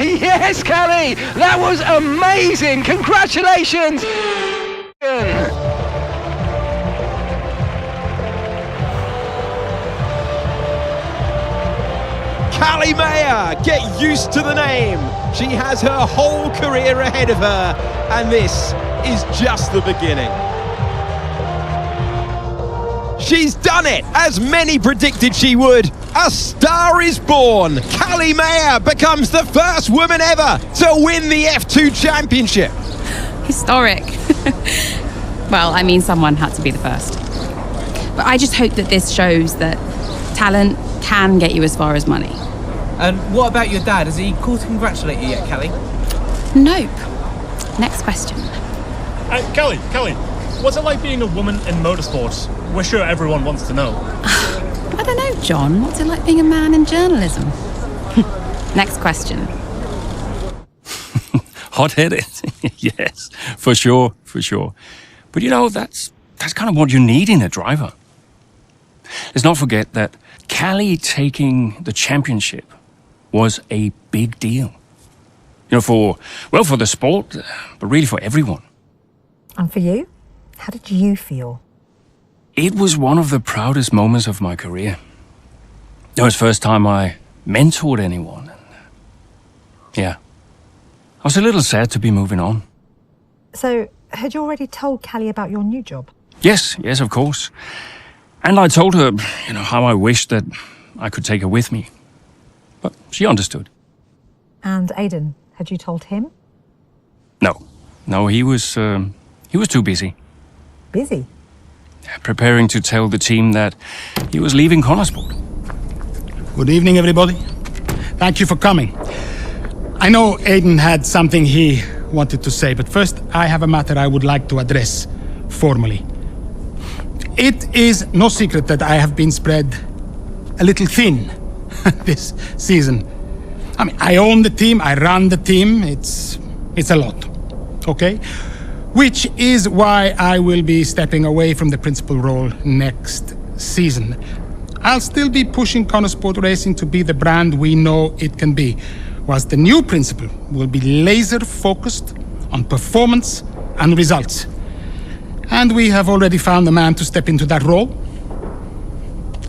Yes, Callie! That was amazing! Congratulations! Callie Mayer, get used to the name. She has her whole career ahead of her, and this is just the beginning. She's done it, as many predicted she would. A star is born. Callie Mayer becomes the first woman ever to win the F2 Championship. Historic. Well, I mean, someone had to be the first. But I just hope that this shows that talent can get you as far as money. And what about your dad? Has he called to congratulate you yet, Callie? Nope. Next question. Callie, what's it like being a woman in motorsports? We're sure everyone wants to know. I don't know, John. What's it like being a man in journalism? Next question. Hot-headed. Yes, for sure. But you know, that's kind of what you need in a driver. Let's not forget that Callie taking the championship was a big deal. You know, for the sport, but really for everyone. And for you? How did you feel? It was one of the proudest moments of my career. It was the first time I mentored anyone. Yeah. I was a little sad to be moving on. So, had you already told Callie about your new job? Yes, of course. And I told her, how I wished that I could take her with me. But she understood. And Aidan, had you told him? No, he was too busy. busy. Preparing to tell the team that he was leaving Connorsport. Good evening, everybody. Thank you for coming. I know Aiden had something he wanted to say, but first I have a matter I would like to address formally. It is no secret that I have been spread a little thin this season. I mean, I own the team, I run the team, it's a lot, okay? Which is why I will be stepping away from the principal role next season. I'll still be pushing Connorsport Racing to be the brand we know it can be, whilst the new principal will be laser focused on performance and results. And we have already found the man to step into that role.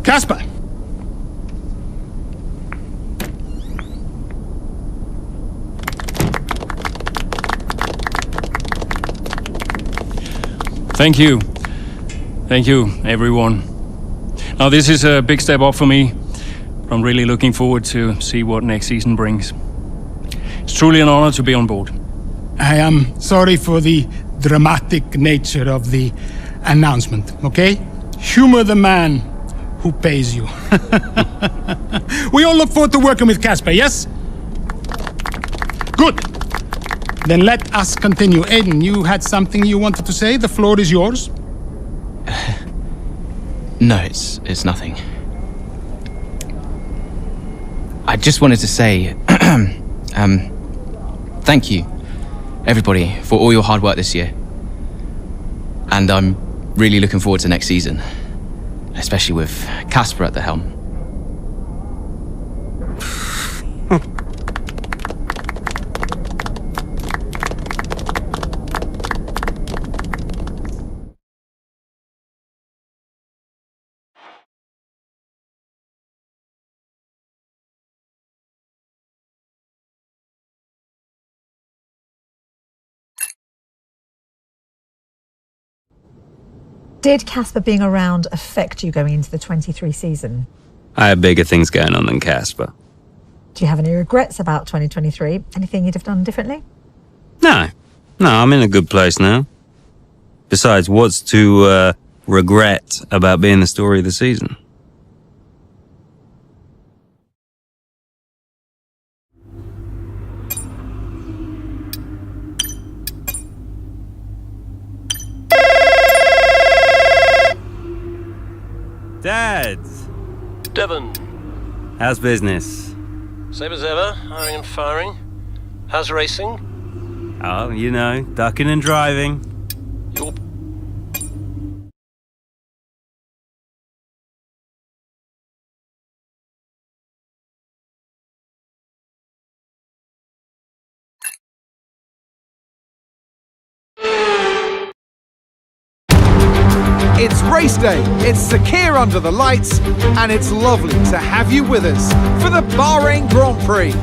Casper. Thank you. Thank you, everyone. Now, this is a big step up for me. I'm really looking forward to see what next season brings. It's truly an honor to be on board. I am sorry for the dramatic nature of the announcement, okay? Humor the man who pays you. We all look forward to working with Casper, yes? Good. Then let us continue. Aiden, you had something you wanted to say? The floor is yours. No, it's nothing. I just wanted to say, thank you, everybody, for all your hard work this year. And I'm really looking forward to next season, especially with Casper at the helm. Did Casper being around affect you going into the 23 season? I have bigger things going on than Casper. Do you have any regrets about 2023? Anything you'd have done differently? No, I'm in a good place now. Besides, what's to regret about being the story of the season? Dad! Devon. How's business? Same as ever, hiring and firing. How's racing? Oh, you know, ducking and driving. You're... It's race day, it's Sakir under the lights, and it's lovely to have you with us for the Bahrain Grand Prix.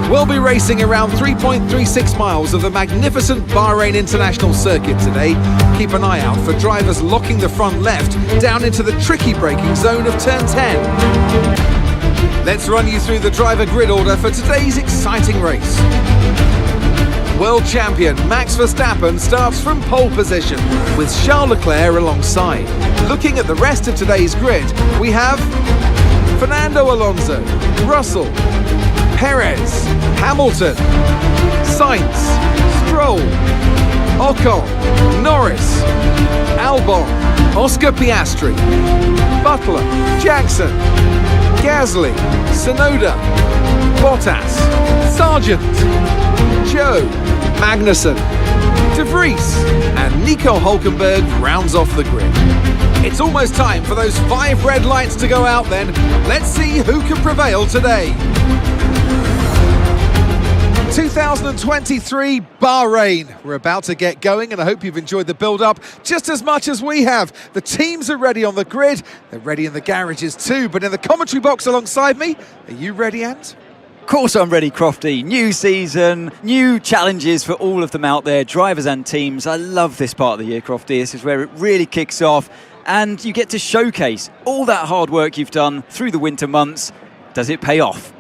We'll be racing around 3.36 miles of the magnificent Bahrain International Circuit today. Keep an eye out for drivers locking the front left down into the tricky braking zone of turn 10. Let's run you through the driver grid order for today's exciting race. World champion Max Verstappen starts from pole position with Charles Leclerc alongside. Looking at the rest of today's grid, we have Fernando Alonso, Russell, Perez, Hamilton, Sainz, Stroll, Ocon, Norris, Albon, Oscar Piastri, Butler, Jackson, Gasly, Tsunoda, Bottas, Sargent, Joe, Magnussen, De Vries, and Nico Hulkenberg rounds off the grid. It's almost time for those 5 red lights to go out then. Let's see who can prevail today. 2023 Bahrain. We're about to get going and I hope you've enjoyed the build-up just as much as we have. The teams are ready on the grid. They're ready in the garages too, but in the commentary box alongside me, are you ready, Ant? Of course I'm ready, Crofty. New season, new challenges for all of them out there, drivers and teams. I love this part of the year, Crofty. This is where it really kicks off and you get to showcase all that hard work you've done through the winter months. Does it pay off?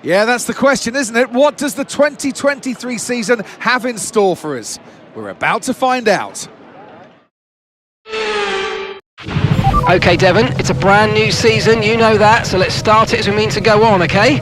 Yeah, that's the question, isn't it? What does the 2023 season have in store for us? We're about to find out. Okay, Devon, it's a brand new season, you know that, so let's start it as we mean to go on, okay?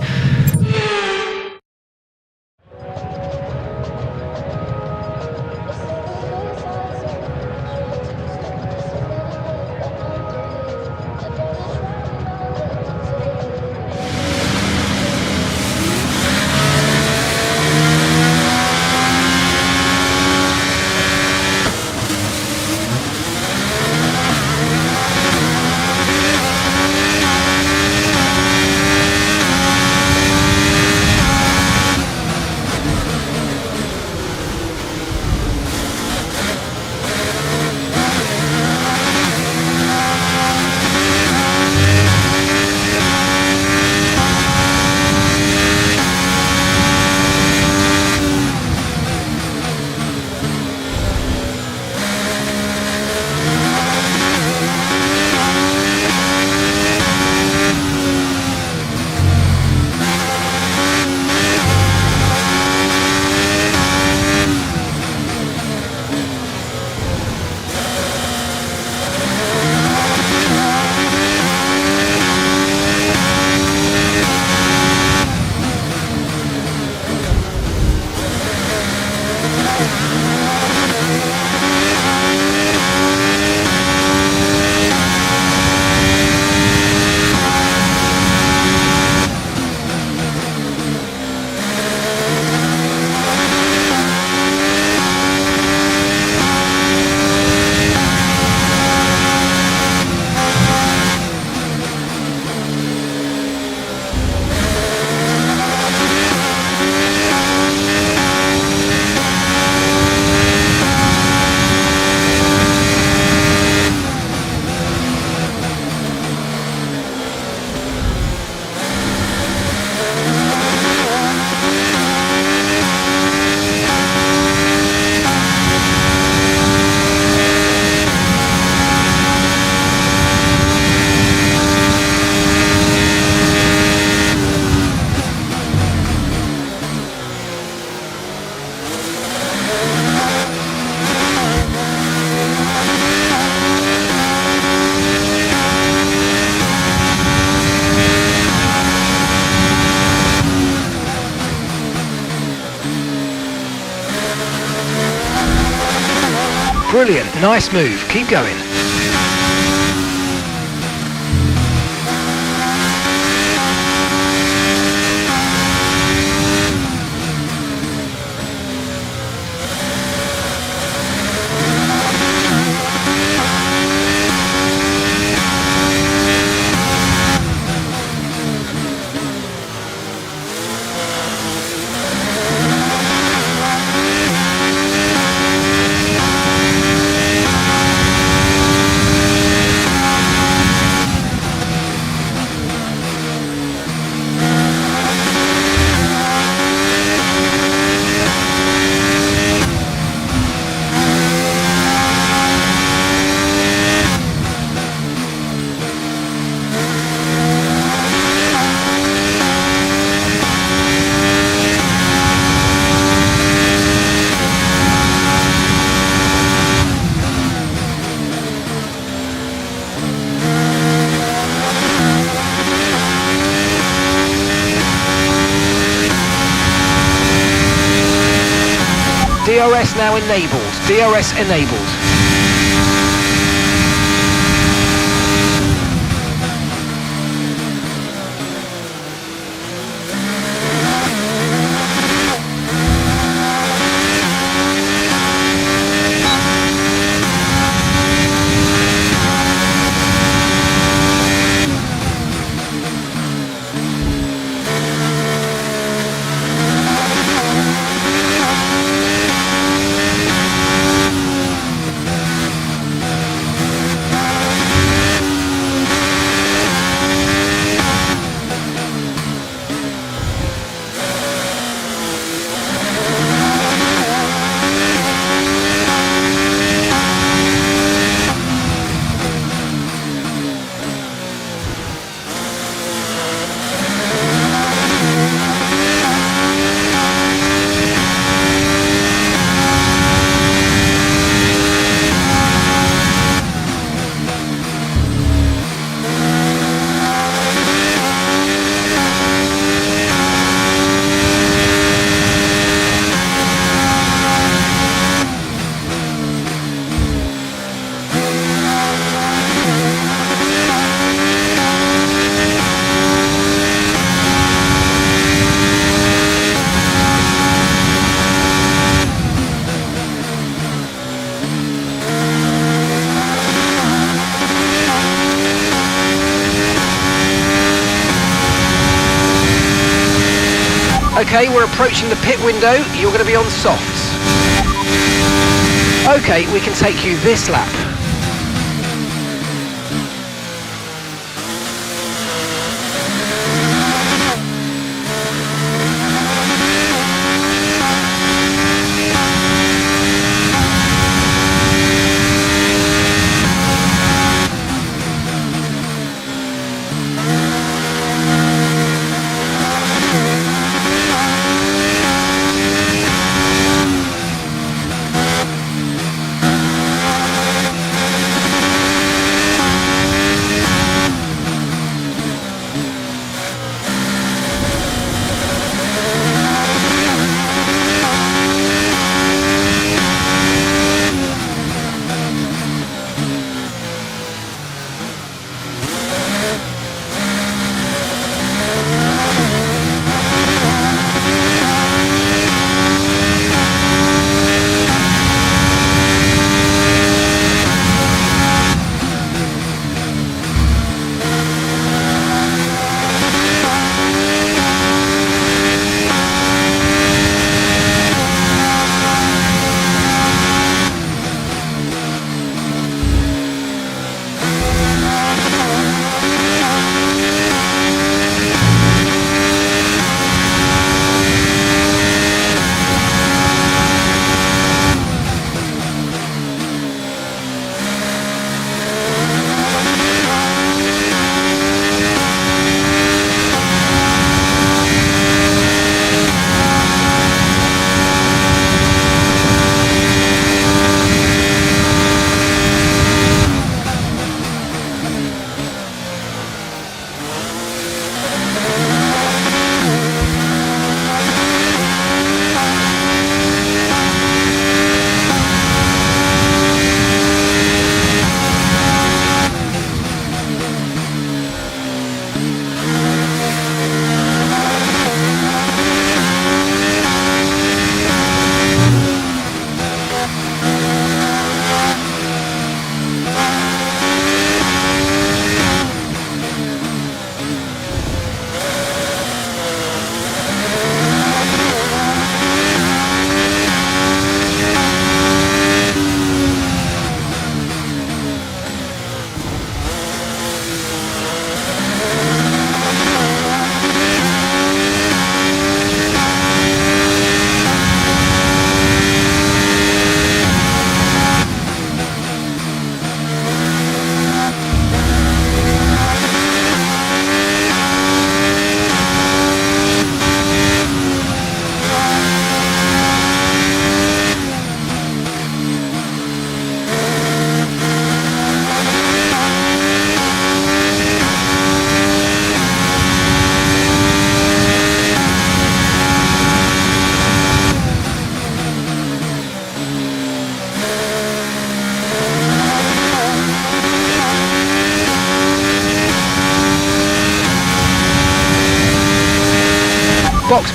Brilliant, nice move, keep going. DRS now enabled. DRS enabled. Okay, we're approaching the pit window. You're going to be on softs. Okay, we can take you this lap.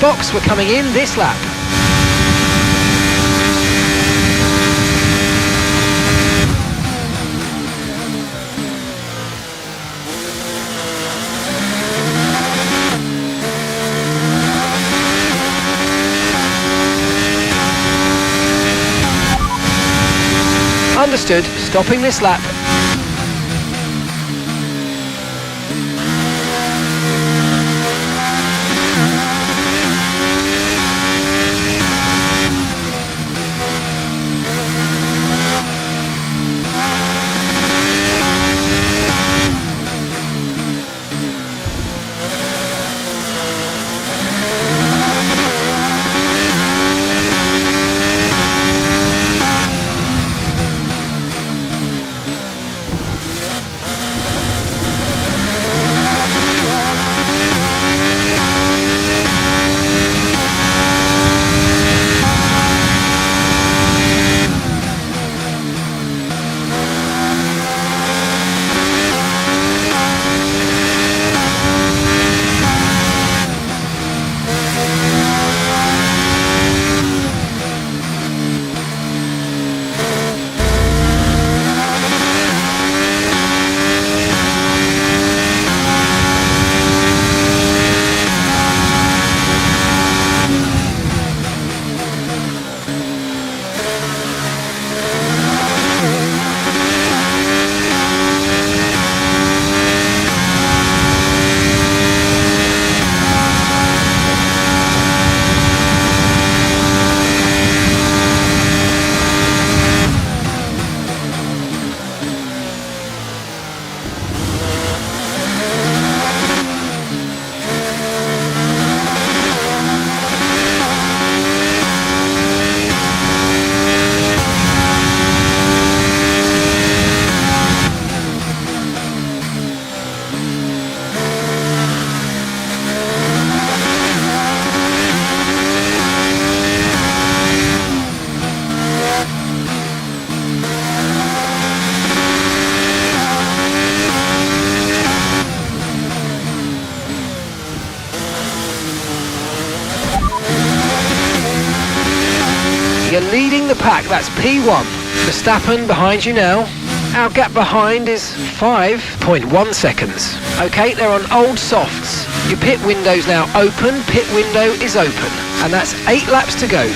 Box, we're coming in this lap. Understood, stopping this lap. You're leading the pack, that's P1. Verstappen behind you now. Our gap behind is 5.1 seconds. Okay, they're on old softs. Your pit window's now open, pit window is open. And that's 8 laps to go.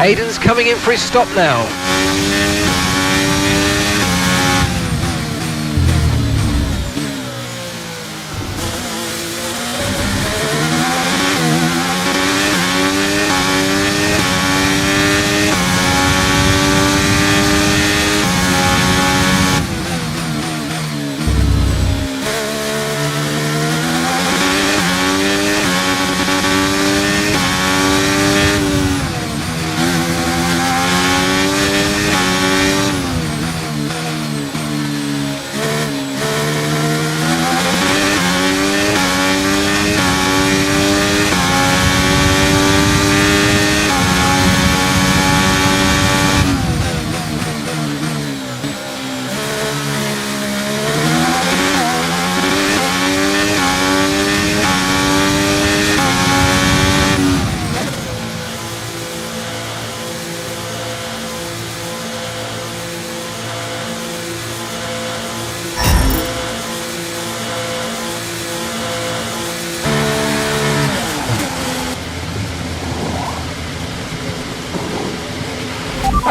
Aiden's coming in for his stop now.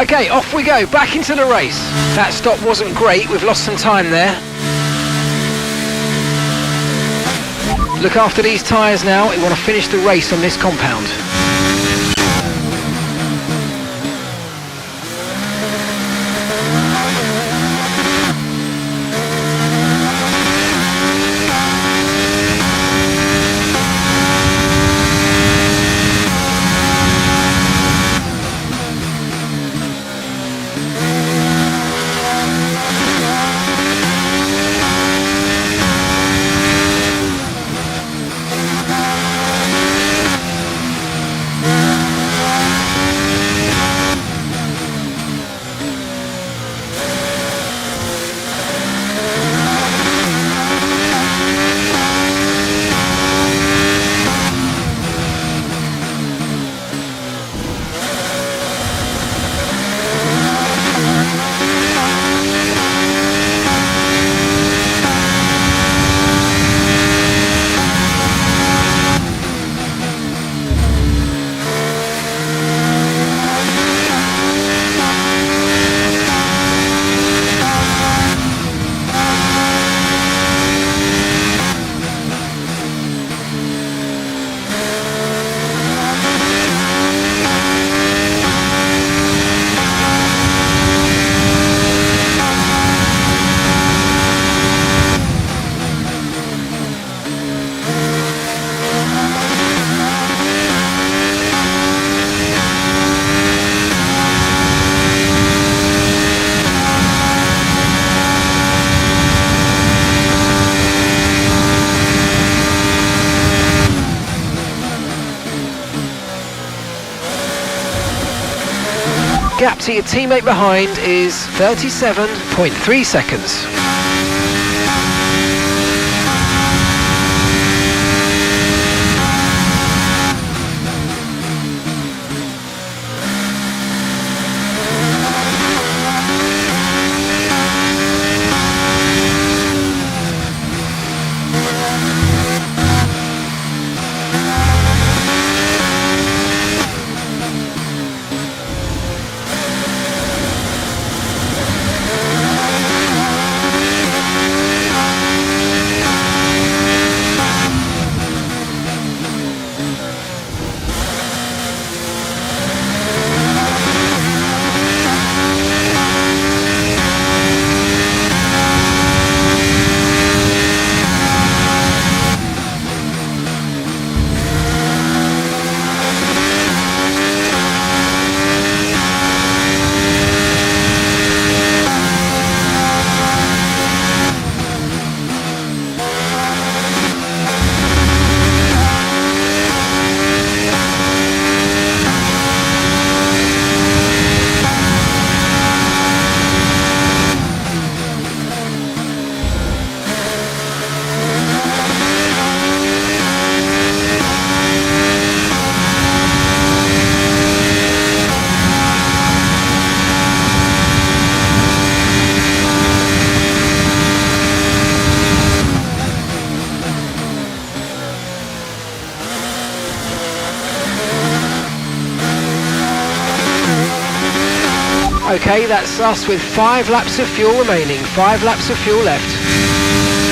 Okay, off we go, back into the race. That stop wasn't great, we've lost some time there. Look after these tyres now, we want to finish the race on this compound. gap to your teammate behind is 37.3 seconds. Okay, that's us with 5 laps of fuel remaining, 5 laps of fuel left.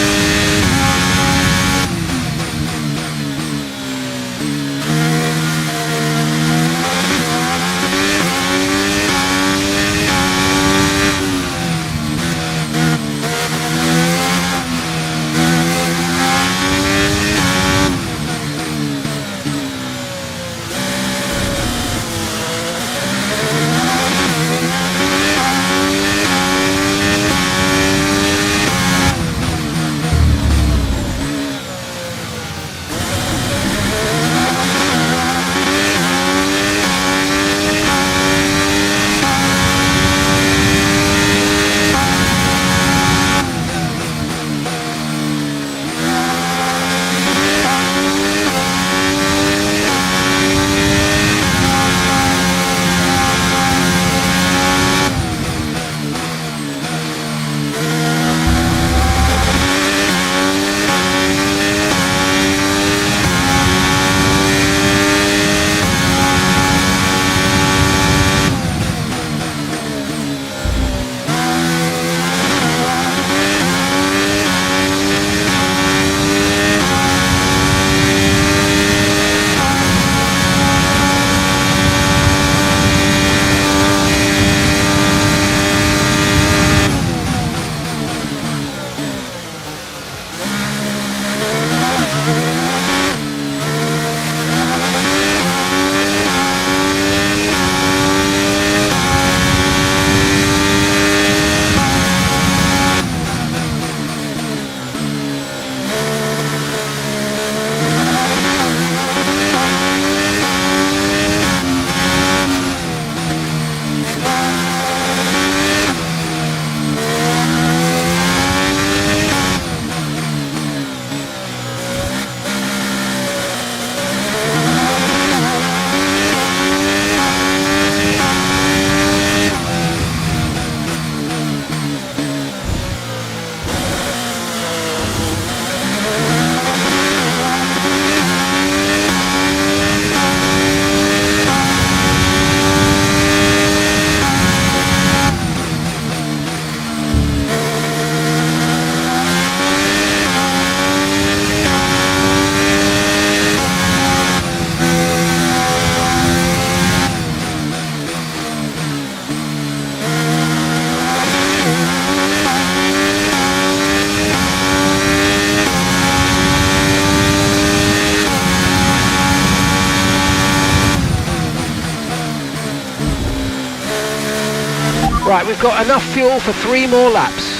Right, we've got enough fuel for 3 more laps.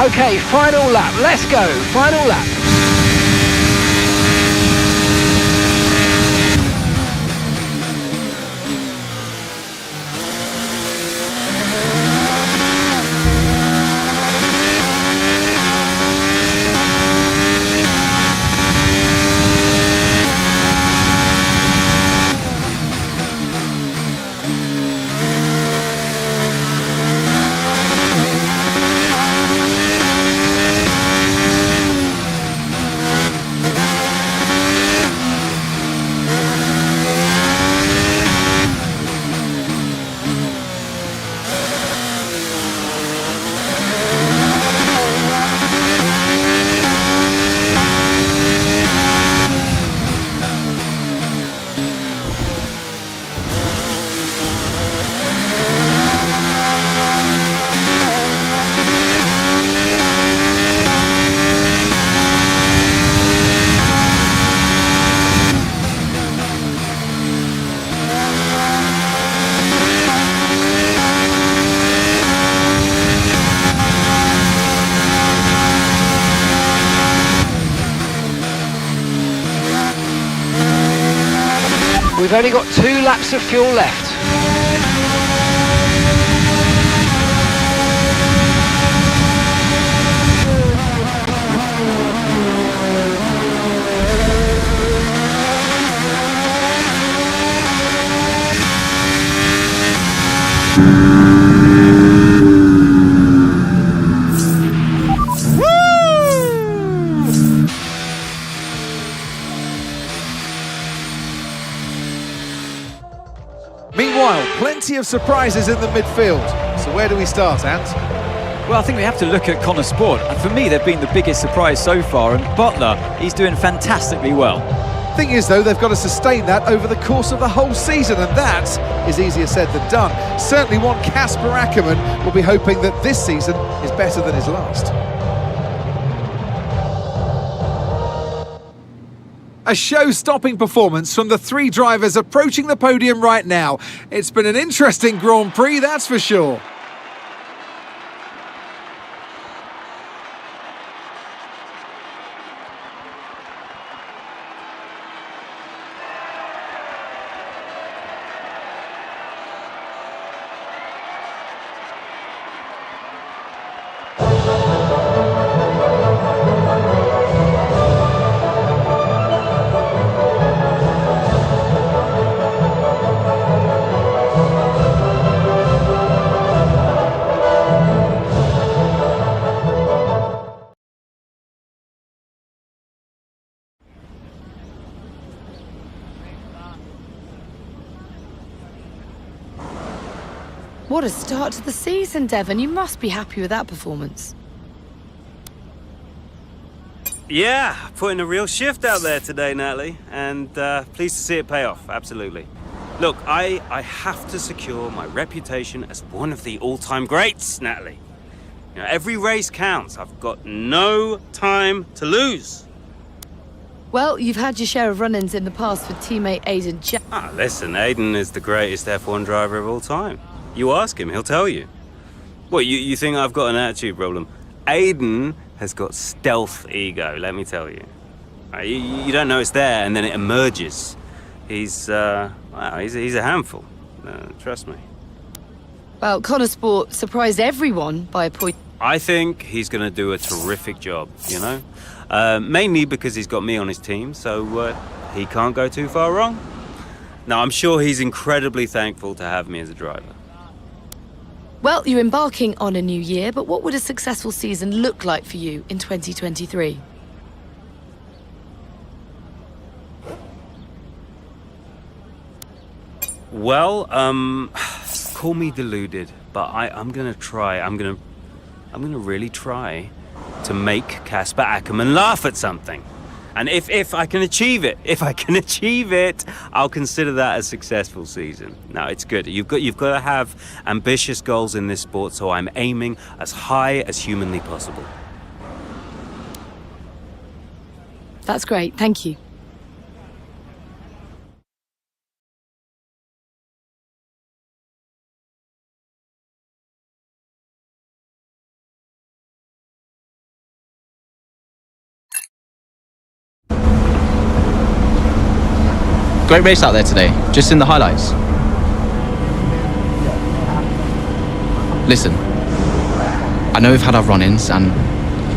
Okay, final lap. Let's go. Final lap. We've only got 2 laps of fuel left. Meanwhile, plenty of surprises in the midfield. So where do we start, Ant? Well, I think we have to look at Connor Sport. And for me, they've been the biggest surprise so far. And Butler, he's doing fantastically well. Thing is, though, they've got to sustain that over the course of the whole season, and that is easier said than done. Certainly one Casper Ackermann will be hoping that this season is better than his last. A show-stopping performance from the 3 drivers approaching the podium right now. It's been an interesting Grand Prix, that's for sure. What a start to the season, Devon. You must be happy with that performance. Yeah, putting a real shift out there today, Natalie, and pleased to see it pay off, absolutely. Look, I have to secure my reputation as one of the all-time greats, Natalie. You know, every race counts. I've got no time to lose. Well, you've had your share of run-ins in the past with teammate Aiden Jackson. Ah, listen, Aiden is the greatest F1 driver of all time. You ask him, he'll tell you. What, you think I've got an attitude problem? Aiden has got stealth ego, let me tell you. You don't know it's there, and then it emerges. He's a handful. Trust me. Well, Connor Sport surprised everyone by a point. I think he's going to do a terrific job, you know? Mainly because he's got me on his team, so he can't go too far wrong. Now, I'm sure he's incredibly thankful to have me as a driver. Well, you're embarking on a new year, but what would a successful season look like for you in 2023? Well, call me deluded, but I'm gonna try. I'm gonna really try to make Casper Ackermann laugh at something. And if I can achieve it, I'll consider that a successful season. No, it's good. You've got to have ambitious goals in this sport, so I'm aiming as high as humanly possible. That's great. Thank you. Great race out there today, just in the highlights. Listen, I know we've had our run-ins and,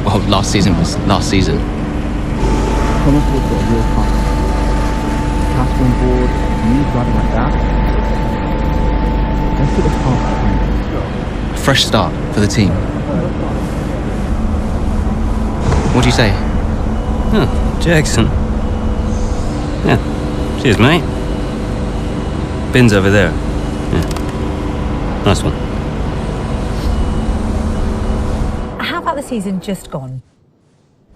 well, last season was last season. Thomas Wood's got a real car. Casper on board, you driving like that. Let's put the car behind. A fresh start for the team. What do you say? Jackson. Yeah. Cheers, mate. Bin's over there. Yeah. Nice one. How about the season just gone?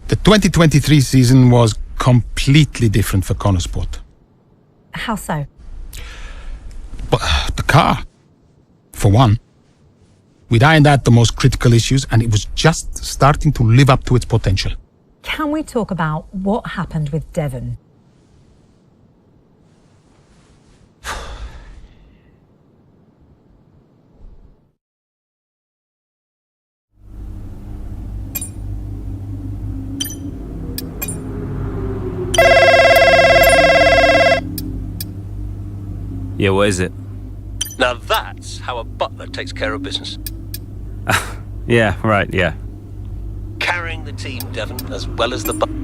The 2023 season was completely different for Connosport. How so? But the car, for one. We'd ironed out the most critical issues and it was just starting to live up to its potential. Can we talk about what happened with Devon? Yeah, what is it? Now that's how a butler takes care of business. Yeah, right, yeah. Carrying the team, Devon, as well as the butler.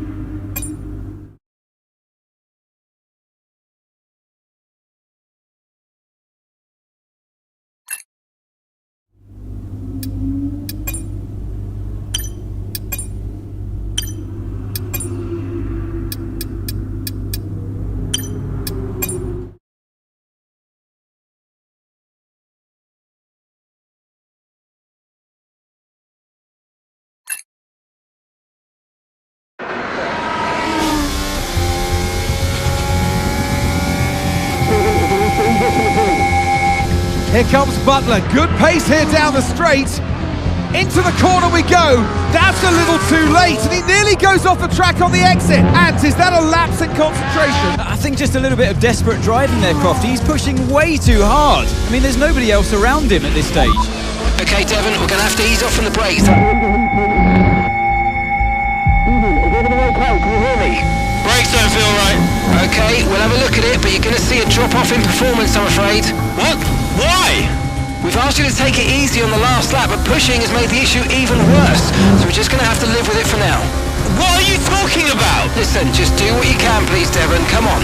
Here comes Butler, good pace here down the straight. Into the corner we go. That's a little too late, and he nearly goes off the track on the exit. And is that a lapse in concentration? I think just a little bit of desperate driving there, Crofty. He's pushing way too hard. I mean, there's nobody else around him at this stage. Okay, Devon, we're going to have to ease off from the brakes. Brakes don't feel right. Okay, we'll have a look at it, but you're going to see a drop-off in performance, I'm afraid. What? Why? We've asked you to take it easy on the last lap, but pushing has made the issue even worse. So we're just going to have to live with it for now. What are you talking about? Listen, just do what you can, please, Devon. Come on.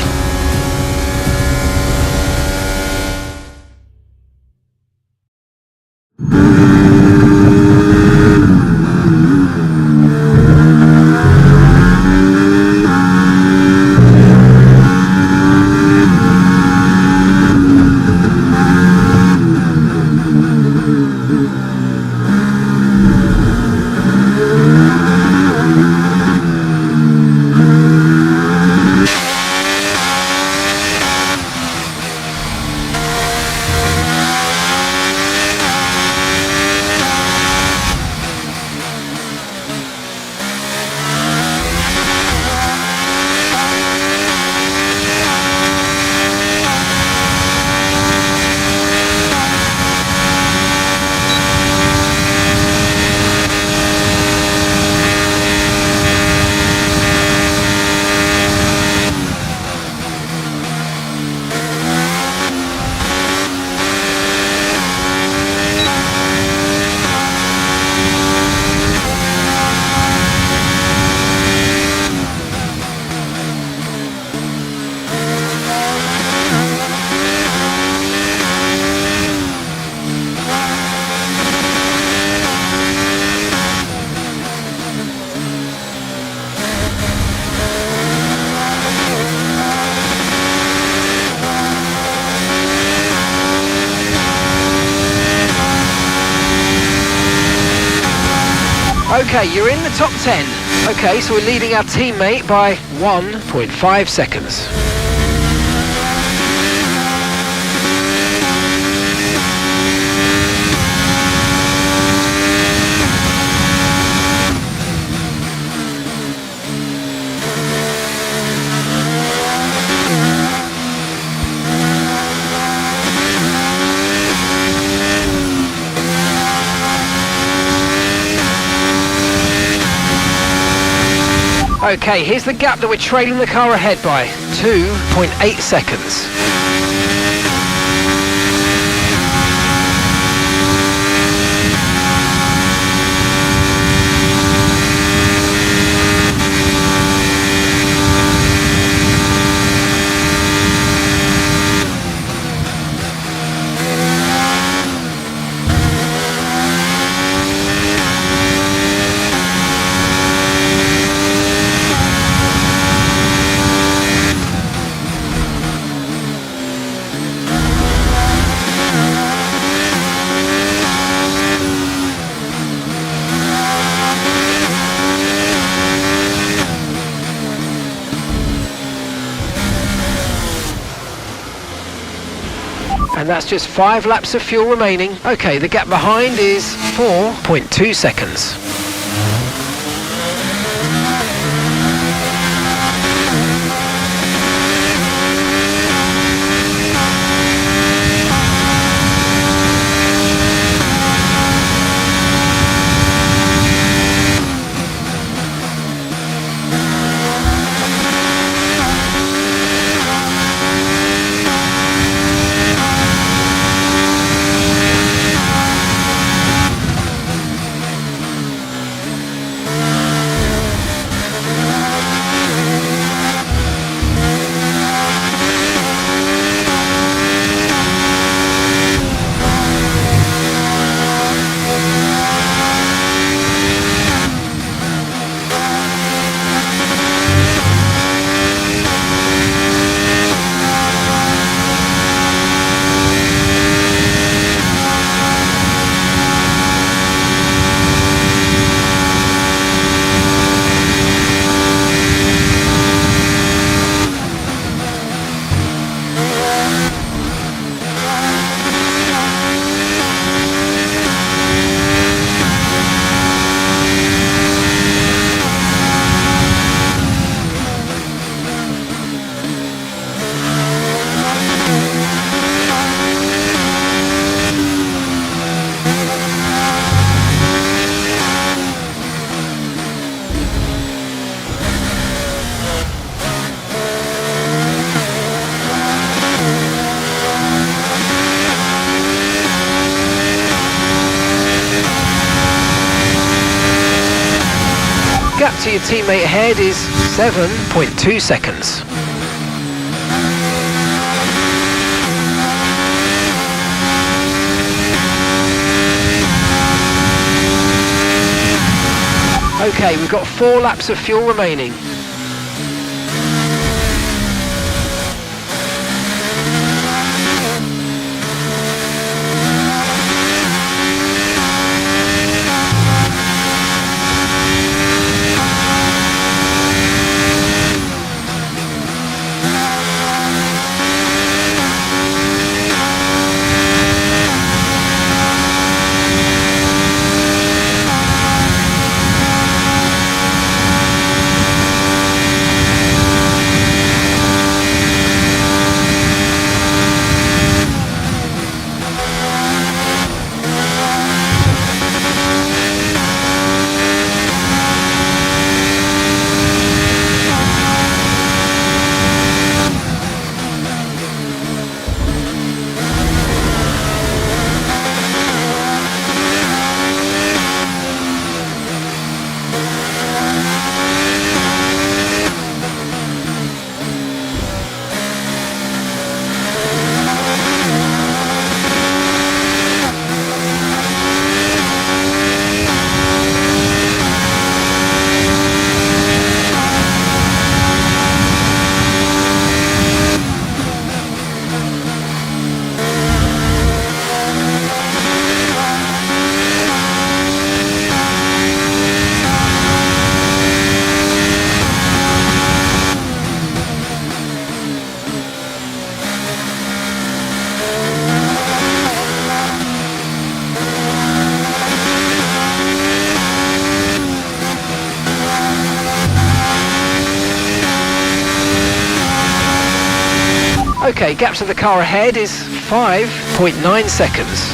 Okay, you're in the top 10. Okay, so we're leading our teammate by 1.5 seconds. Okay, here's the gap that we're trailing the car ahead by. 2.8 seconds. And that's just 5 laps of fuel remaining. Okay, the gap behind is 4.2 seconds. Gap to your teammate ahead is 7.2 seconds. Okay, we've got 4 laps of fuel remaining. Okay, gap to the car ahead is 5.9 seconds.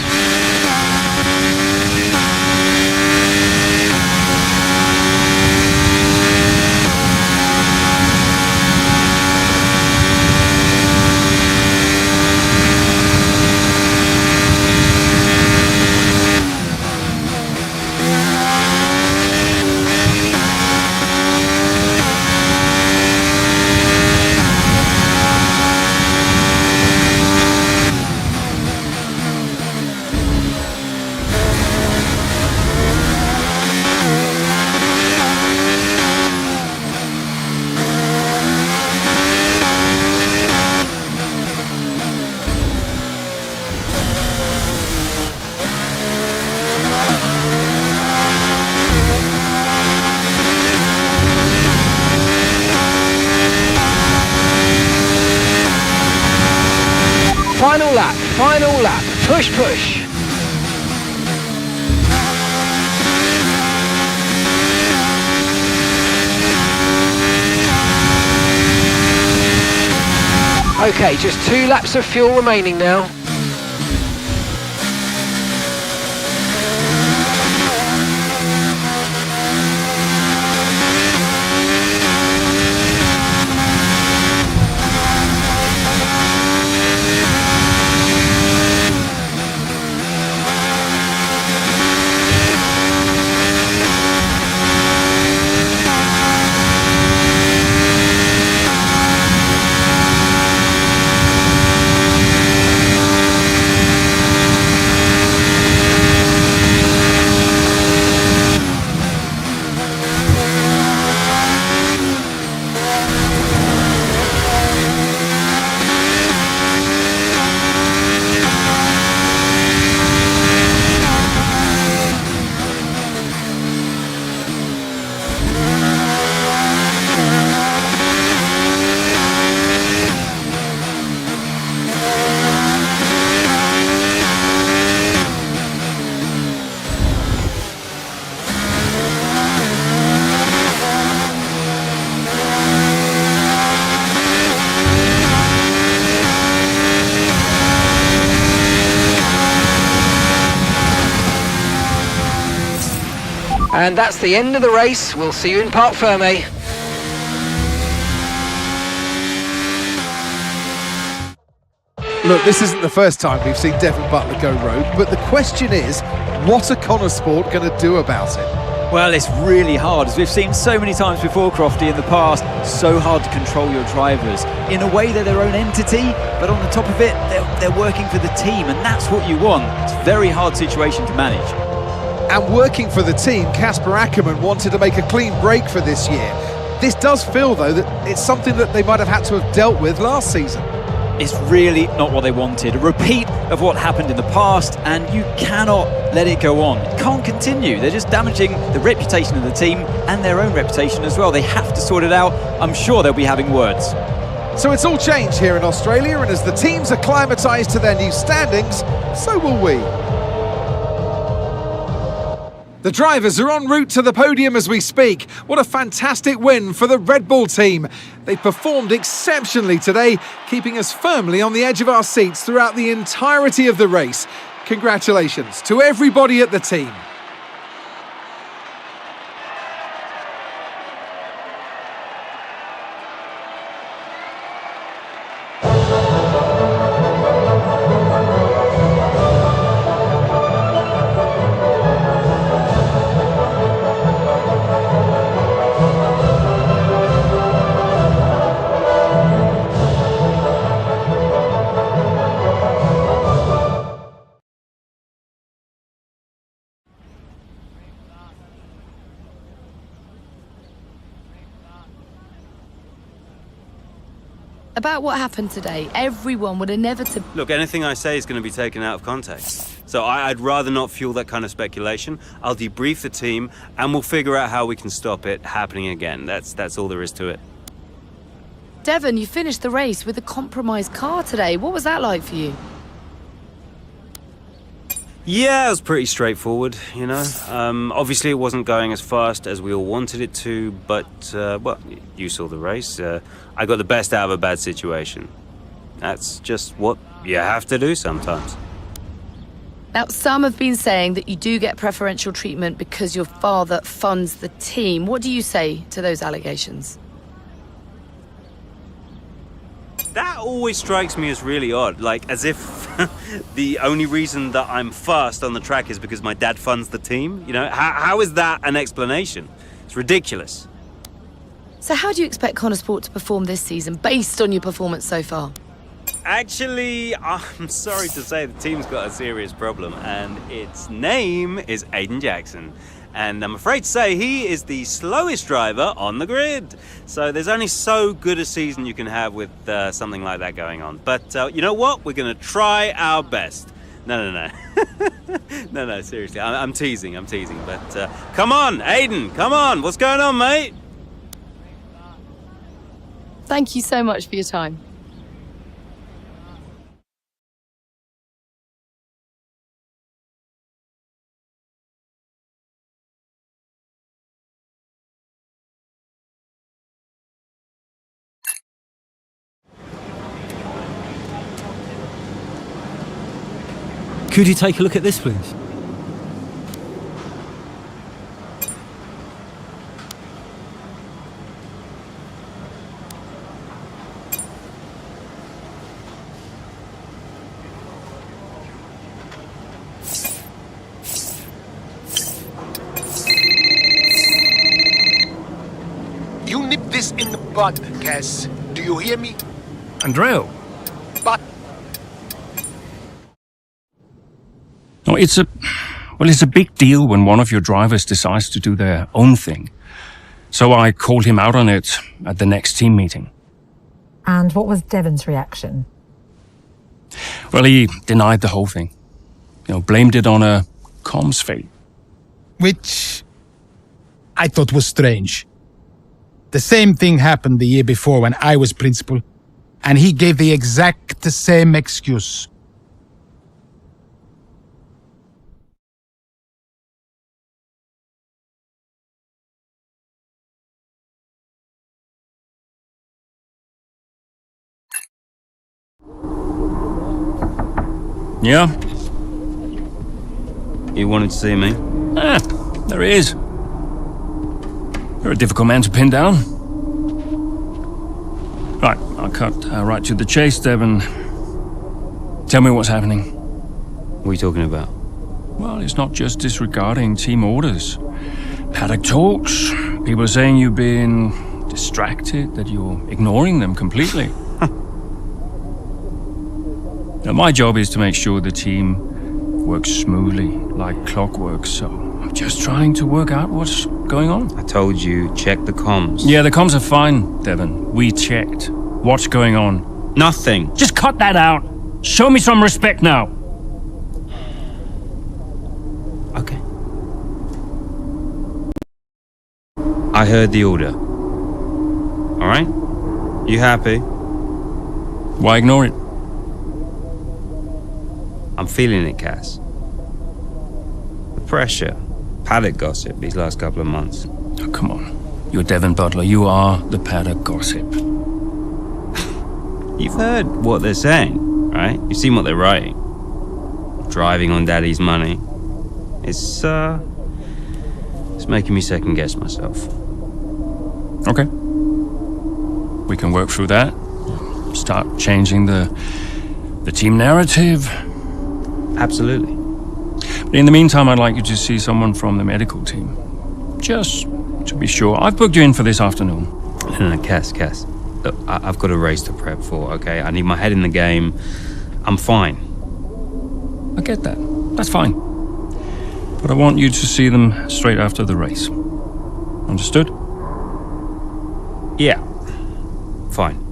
lap, final lap. Push, push. Okay, just 2 laps of fuel remaining now. And that's the end of the race. We'll see you in Parc Fermé. Look, this isn't the first time we've seen Devon Butler go rogue, but the question is, what are Connor Sport going to do about it? Well, it's really hard, as we've seen so many times before, Crofty, in the past. So hard to control your drivers. In a way, they're their own entity, but on the top of it, they're working for the team, and that's what you want. It's a very hard situation to manage. And working for the team, Casper Ackermann wanted to make a clean break for this year. This does feel, though, that it's something that they might have had to have dealt with last season. It's really not what they wanted. A repeat of what happened in the past, and you cannot let it go on. It can't continue. They're just damaging the reputation of the team and their own reputation as well. They have to sort it out. I'm sure they'll be having words. So it's all changed here in Australia, and as the teams acclimatised to their new standings, so will we. The drivers are en route to the podium as we speak. What a fantastic win for the Red Bull team. They performed exceptionally today, keeping us firmly on the edge of our seats throughout the entirety of the race. Congratulations to everybody at the team. About what happened today, everyone would inevitably... Look, anything I say is going to be taken out of context. So I'd rather not fuel that kind of speculation. I'll debrief the team, and we'll figure out how we can stop it happening again. That's all there is to it. Devon, you finished the race with a compromised car today. What was that like for you? Yeah, it was pretty straightforward, you know. Obviously, it wasn't going as fast as we all wanted it to, but, well, you saw the race. I got the best out of a bad situation. That's just what you have to do sometimes. Now, some have been saying that you do get preferential treatment because your father funds the team. What do you say to those allegations? That always strikes me as really odd, like as if the only reason that I'm fast on the track is because my dad funds the team. You know, how is that an explanation? It's ridiculous. So how do you expect Connor Sport to perform this season based on your performance so far? Actually, I'm sorry to say the team's got a serious problem, and its name is Aiden Jackson. And I'm afraid to say he is the slowest driver on the grid. So there's only so good a season you can have with something like that going on. But you know what? We're going to try our best. No. No, seriously. I'm teasing. But come on, Aiden, come on. What's going on, mate? Thank you so much for your time. Could you take a look at this, please? You nip this in the bud, Kaz. Do you hear me? Andreo. But No, it's a big deal when one of your drivers decides to do their own thing. So I called him out on it at the next team meeting. And what was Devon's reaction? Well, he denied the whole thing. Blamed it on a comms fail. Which I thought was strange. The same thing happened the year before when I was principal, and he gave the exact same excuse. Yeah? You wanted to see me? There he is. You're a difficult man to pin down. Right, I'll cut right to the chase, Devon. Tell me what's happening. What are you talking about? Well, it's not just disregarding team orders. Paddock talks. People are saying you've been distracted, that you're ignoring them completely. Now, my job is to make sure the team works smoothly, like clockwork, so I'm just trying to work out what's going on. I told you, check the comms. Yeah, the comms are fine, Devon. We checked. What's going on? Nothing. Just cut that out. Show me some respect now. Okay. I heard the order. All right? You happy? Why ignore it? I'm feeling it, Cass. The pressure. Paddock gossip these last couple of months. Oh, come on. You're Devon Butler. You are the Paddock gossip. You've heard what they're saying, right? You've seen what they're writing. Driving on Daddy's money. It's making me second guess myself. Okay. We can work through that. Start changing the team narrative. Absolutely. But in the meantime, I'd like you to see someone from the medical team. Just to be sure. I've booked you in for this afternoon. No, Cass. Look, I've got a race to prep for, okay? I need my head in the game. I'm fine. I get that. That's fine. But I want you to see them straight after the race. Understood? Yeah. Fine.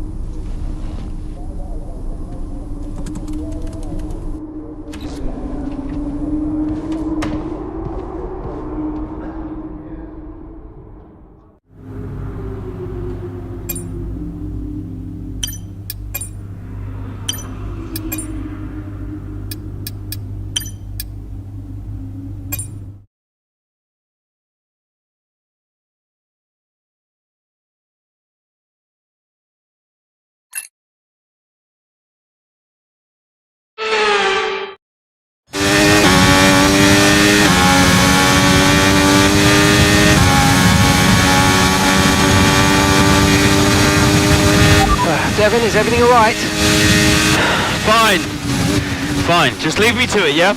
Devon, is everything all right? Fine. Just leave me to it, yeah?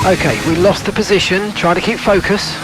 Okay, we lost the position. Try to keep focus.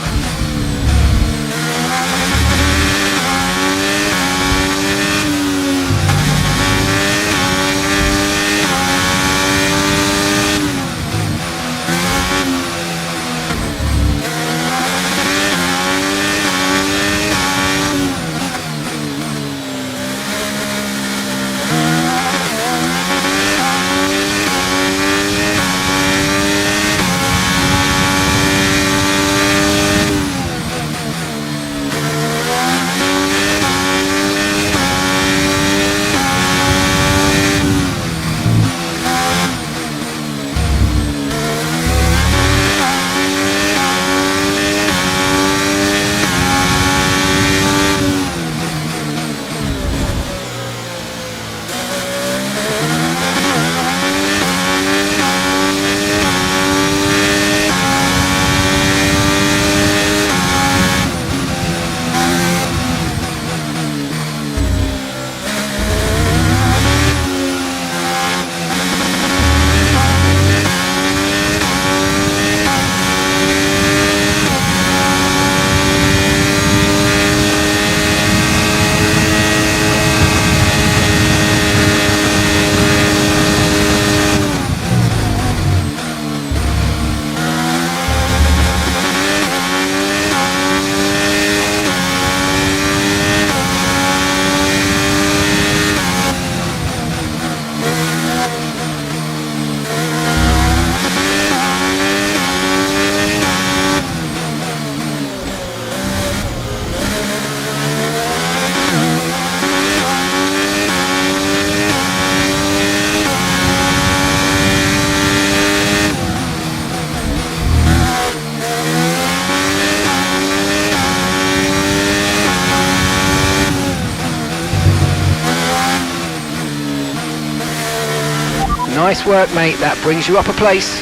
Nice work, mate. That brings you up a place.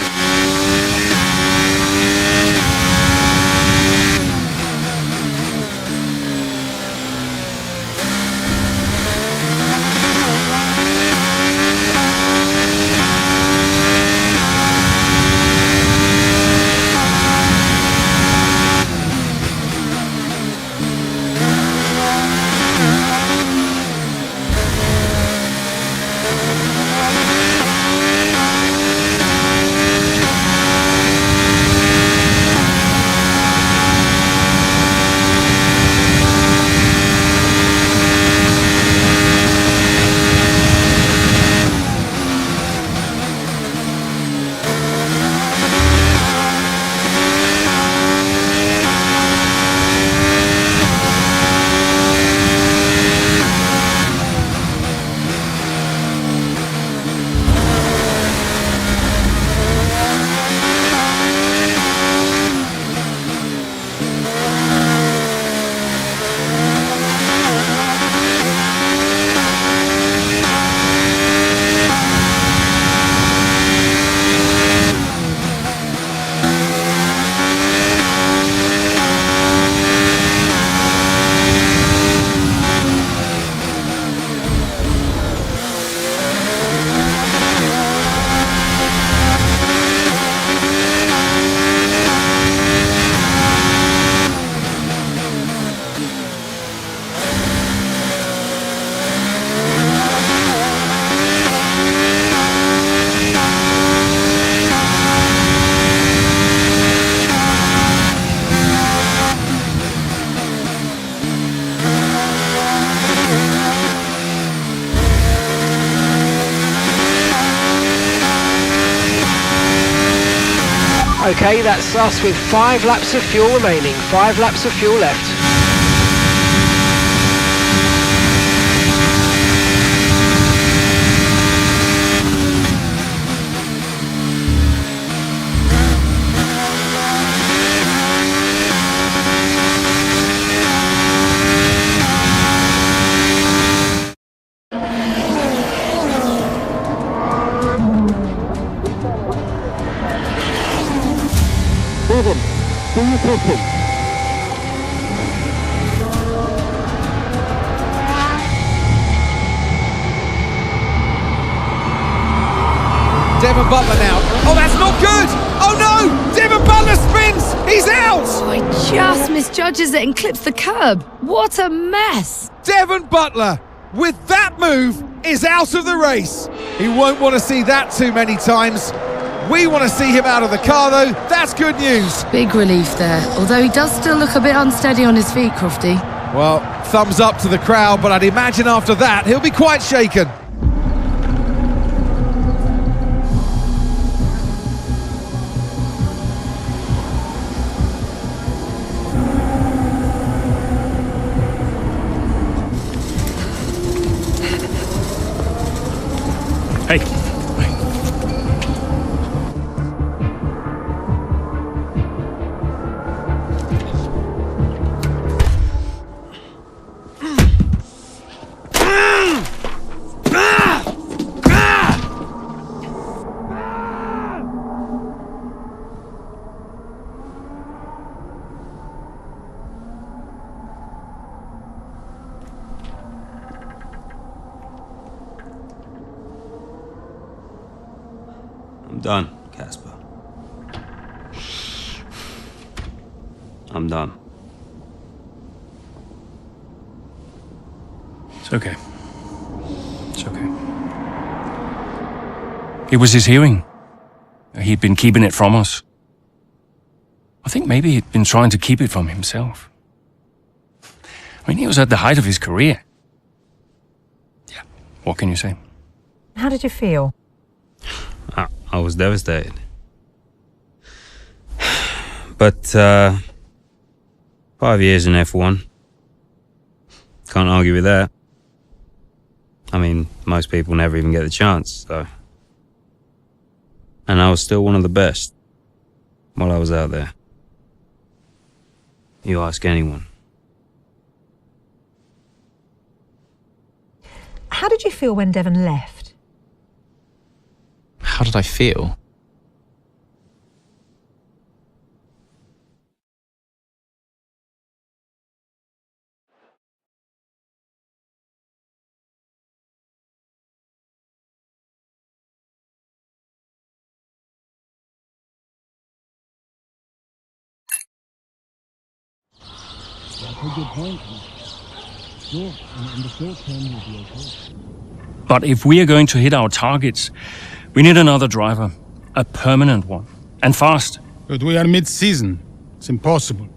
Okay, that's us with 5 laps of fuel remaining. 5 laps of fuel left. Do your pitching. Devon Butler now. Oh, that's not good! Oh no! Butler spins! He's out! Oh, he just misjudges it and clips the curb. What a mess! Devon Butler, with that move, is out of the race. He won't want to see that too many times. We want to see him out of the car, though. That's good news. Big relief there, although he does still look a bit unsteady on his feet, Crofty. Well, thumbs up to the crowd, but I'd imagine after that, he'll be quite shaken. Hey. I'm done, Casper. I'm done. It's okay. It's okay. It was his hearing. He'd been keeping it from us. I think maybe he'd been trying to keep it from himself. I mean, he was at the height of his career. Yeah, what can you say? How did you feel? I was devastated. But 5 years in F1. Can't argue with that. I mean, most people never even get the chance, so. And I was still one of the best while I was out there. You ask anyone. How did you feel when Devon left? How did I feel? That's a good point. Sure, in the short term, you'll be okay. But if we are going to hit our targets, we need another driver. A permanent one. And fast. But we are mid-season. It's impossible.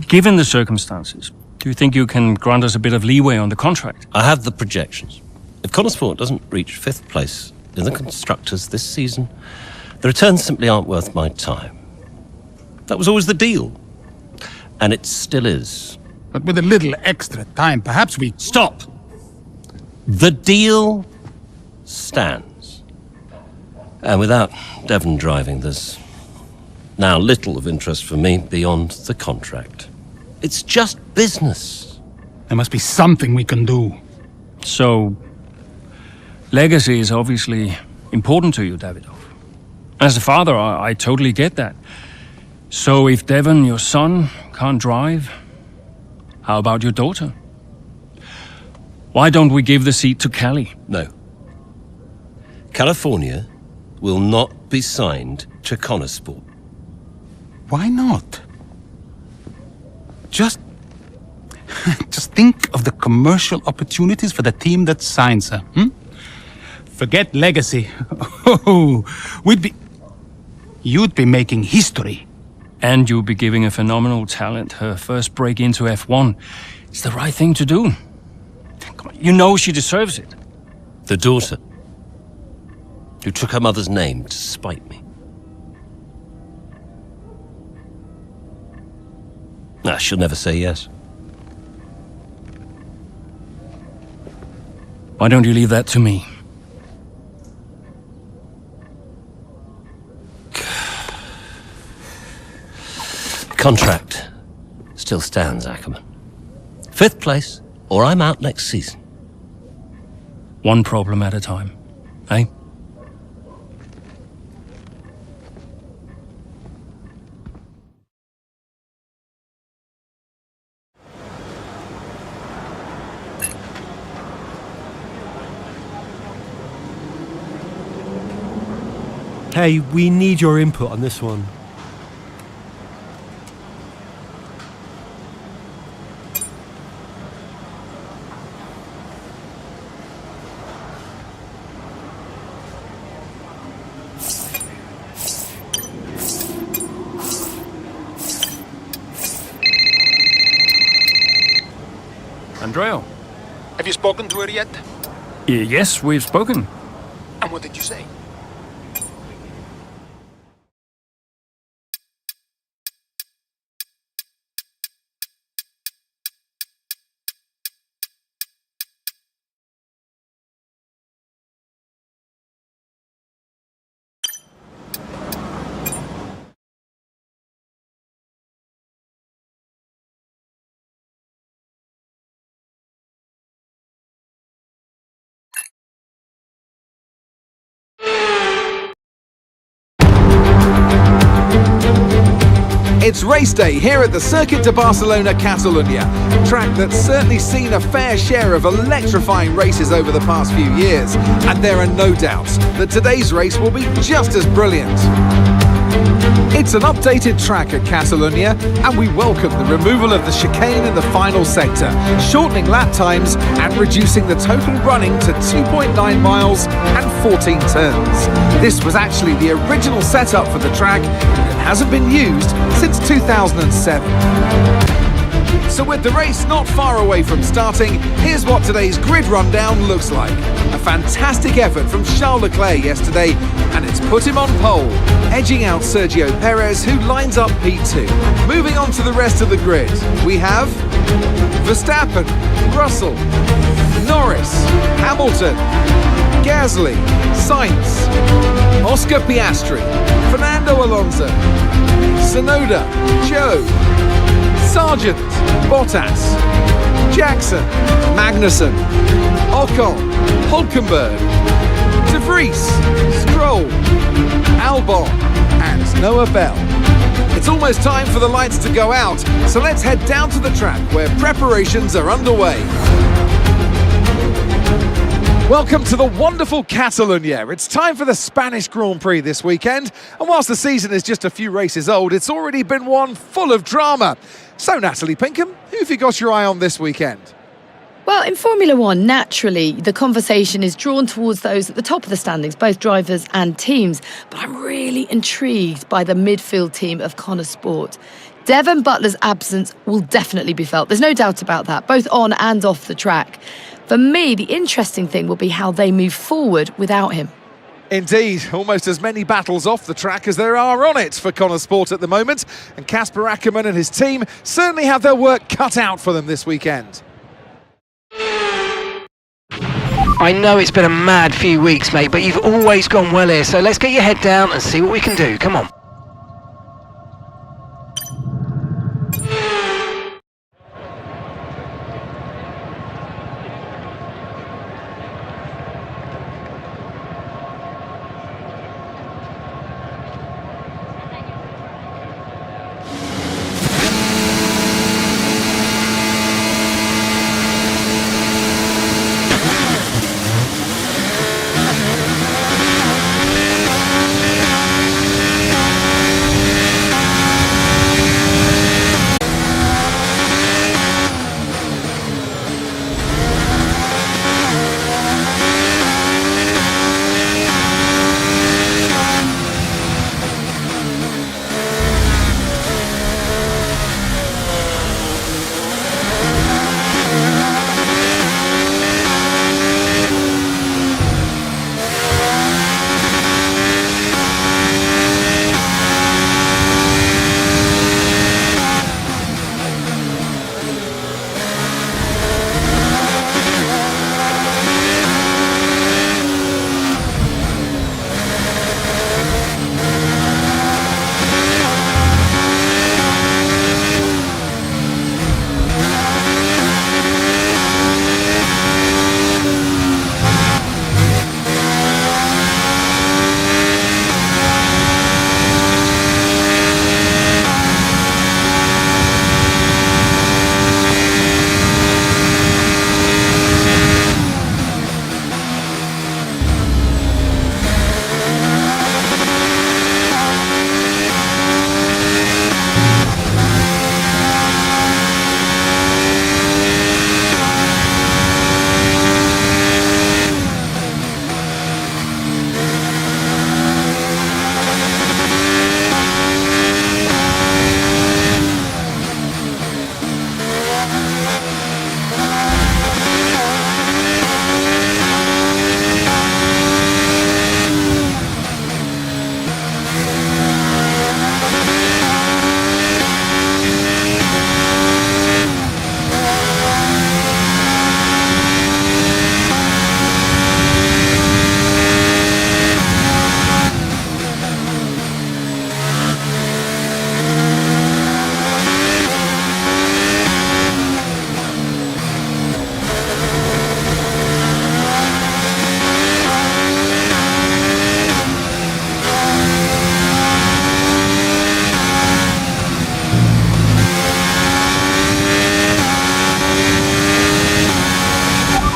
Given the circumstances, do you think you can grant us a bit of leeway on the contract? I have the projections. If Connorsport doesn't reach 5th place in the Constructors this season, the returns simply aren't worth my time. That was always the deal. And it still is. But with a little extra time, perhaps we... Stop! The deal stands. And without Devon driving, there's now little of interest for me beyond the contract. It's just business. There must be something we can do. So, legacy is obviously important to you, Davidoff. As a father, I totally get that. So if Devon, your son, can't drive, how about your daughter? Why don't we give the seat to Callie? No. California will not be signed to Connorsport. Why not? Just think of the commercial opportunities for the team that signs her. Forget legacy. You'd be making history. And you'll be giving a phenomenal talent her first break into F1. It's the right thing to do. Come on, you know she deserves it. The daughter who took her mother's name to spite me. She'll never say yes. Why don't you leave that to me? Contract still stands, Ackerman. 5th place, or I'm out next season. One problem at a time, eh? Hey, we need your input on this one. Andrea. Have you spoken to her yet? Yes, we've spoken. And what did you say? It's race day here at the Circuit de Barcelona Catalunya, a track that's certainly seen a fair share of electrifying races over the past few years, and there are no doubts that today's race will be just as brilliant. It's an updated track at Catalunya, and we welcome the removal of the chicane in the final sector, shortening lap times and reducing the total running to 2.9 miles and 14 turns. This was actually the original setup for the track, and it hasn't been used since 2007. So with the race not far away from starting, here's what today's grid rundown looks like. A fantastic effort from Charles Leclerc yesterday, and it's put him on pole, edging out Sergio Perez, who lines up P2. Moving on to the rest of the grid, we have Verstappen, Russell, Norris, Hamilton, Gasly, Sainz, Oscar Piastri, Fernando Alonso, Tsunoda, Zhou, Sargent, Bottas, Jackson, Magnussen, Ocon, Hulkenberg, De Vries, Stroll, Albon and Noah Bell. It's almost time for the lights to go out, so let's head down to the track where preparations are underway. Welcome to the wonderful Catalunya. It's time for the Spanish Grand Prix this weekend, and whilst the season is just a few races old, it's already been one full of drama. So Natalie Pinkham, who have you got your eye on this weekend? Well, in Formula One, naturally, the conversation is drawn towards those at the top of the standings, both drivers and teams. But I'm really intrigued by the midfield team of Connor Sport. Devon Butler's absence will definitely be felt. There's no doubt about that, both on and off the track. For me, the interesting thing will be how they move forward without him. Indeed, almost as many battles off the track as there are on it for Connor Sport at the moment, and Kasper Ackermann and his team certainly have their work cut out for them this weekend. I know it's been a mad few weeks, mate, but you've always gone well here, so let's get your head down and see what we can do. Come on.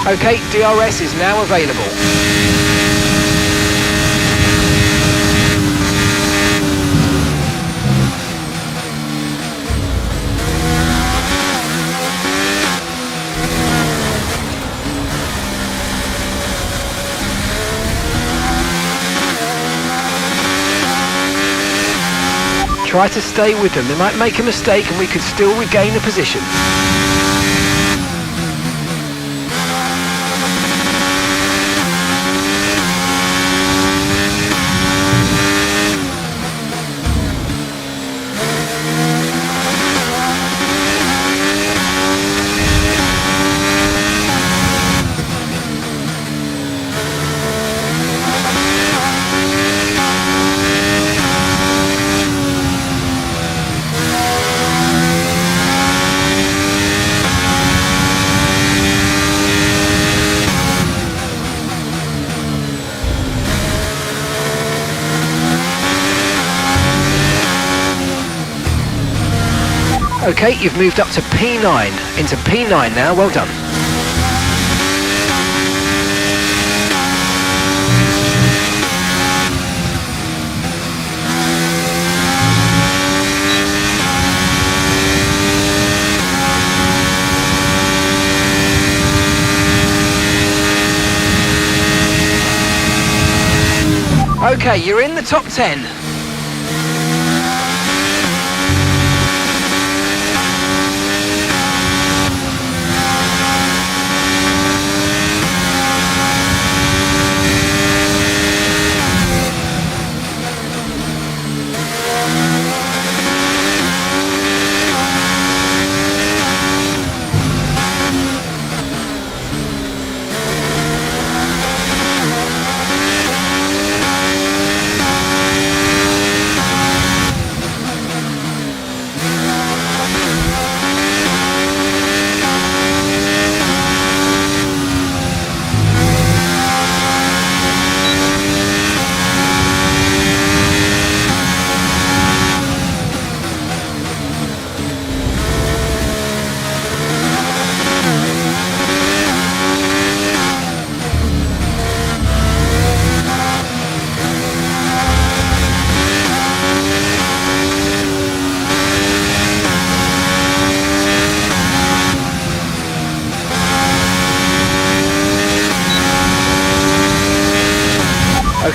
Okay, DRS is now available. Try to stay with them. They might make a mistake and we could still regain the position. Okay, you've moved up to P9. Into P9 now, well done. Okay, you're in the top 10.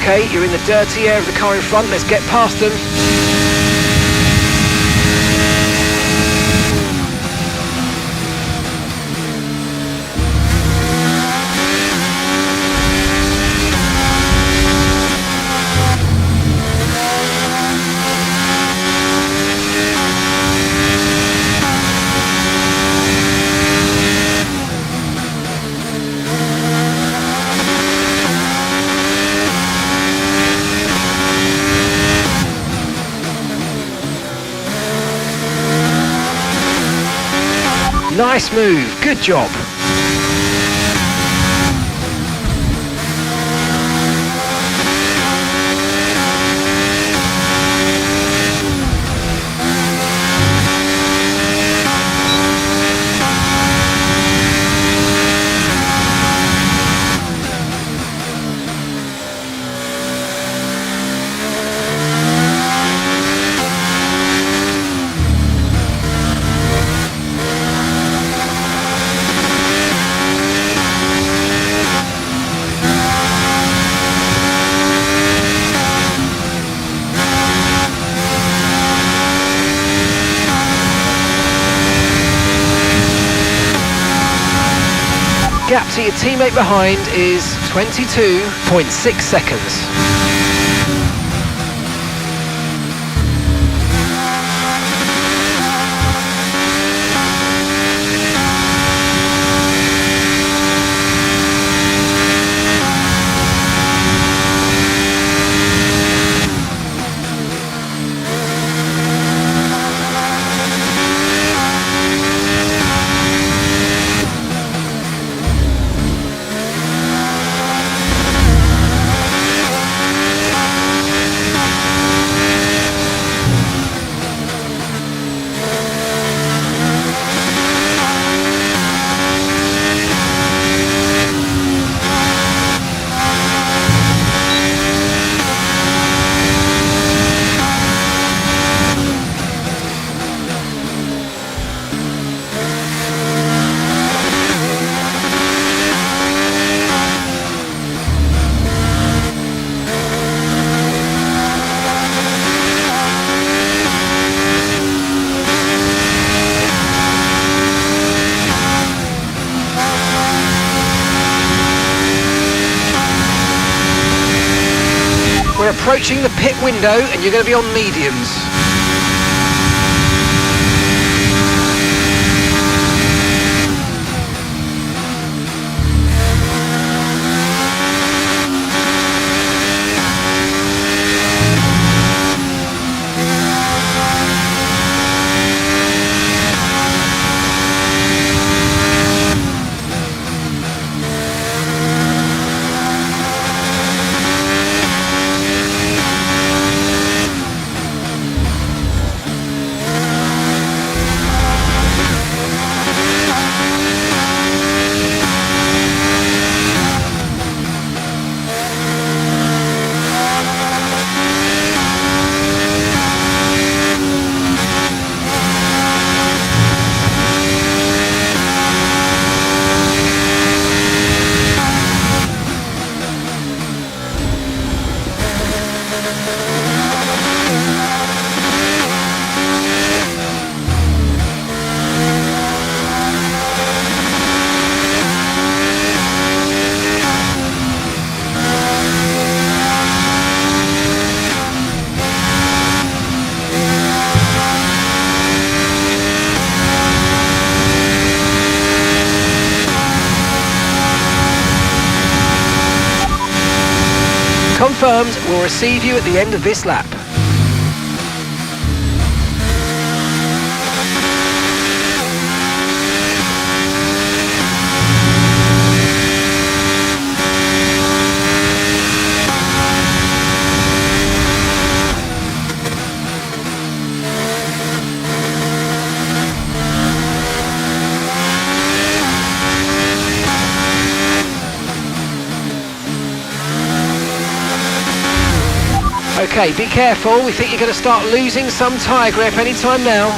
Okay, you're in the dirty air of the car in front. Let's get past them. Nice move, good job. Gap to your teammate behind is 22.6 seconds. We're approaching the pit window and you're going to be on mediums. Confirmed, we'll receive you at the end of this lap. Okay, be careful. We think you're going to start losing some tyre grip anytime now.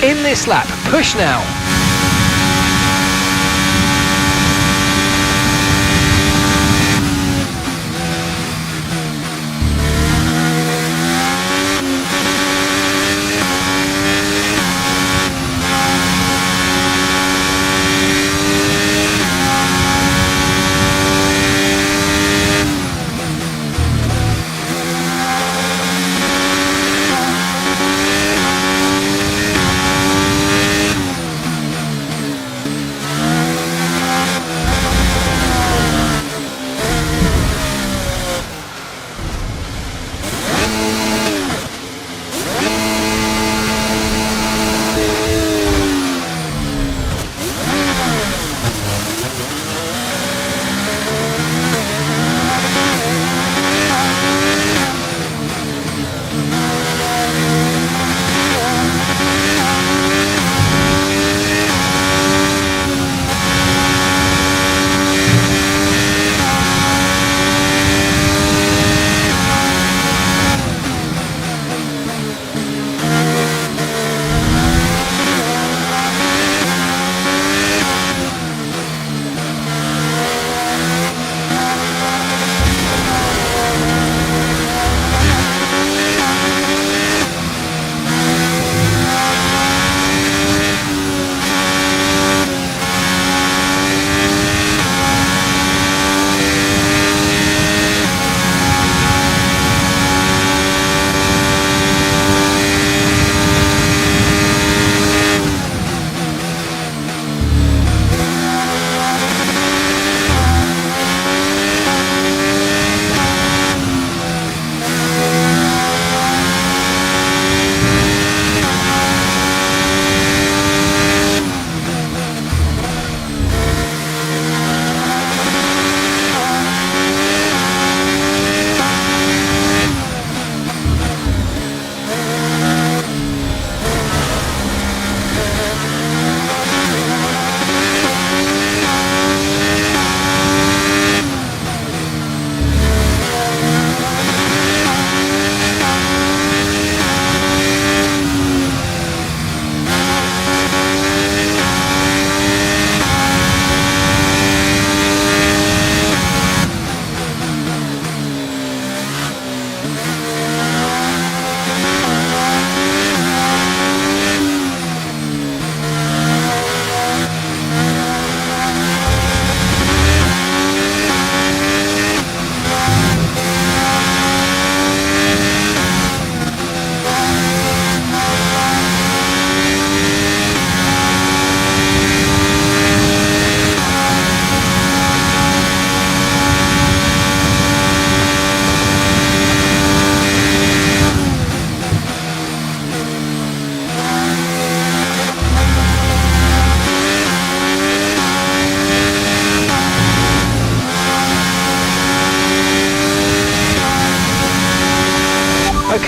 In this lap, push now.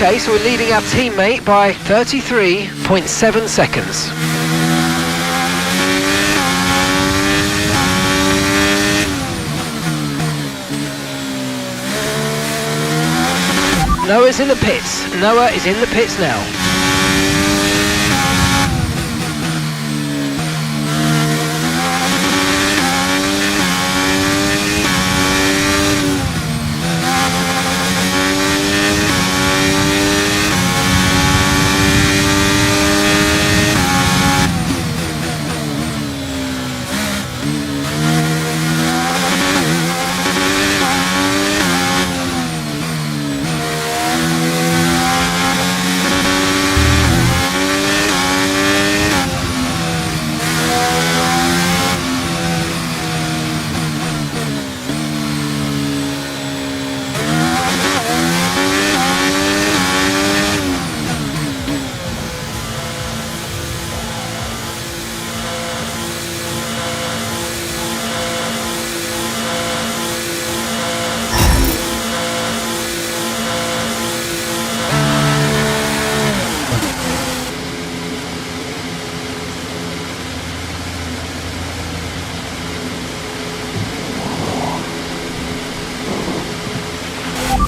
Okay, so we're leading our teammate by 33.7 seconds. Noah's in the pits. Noah is in the pits now.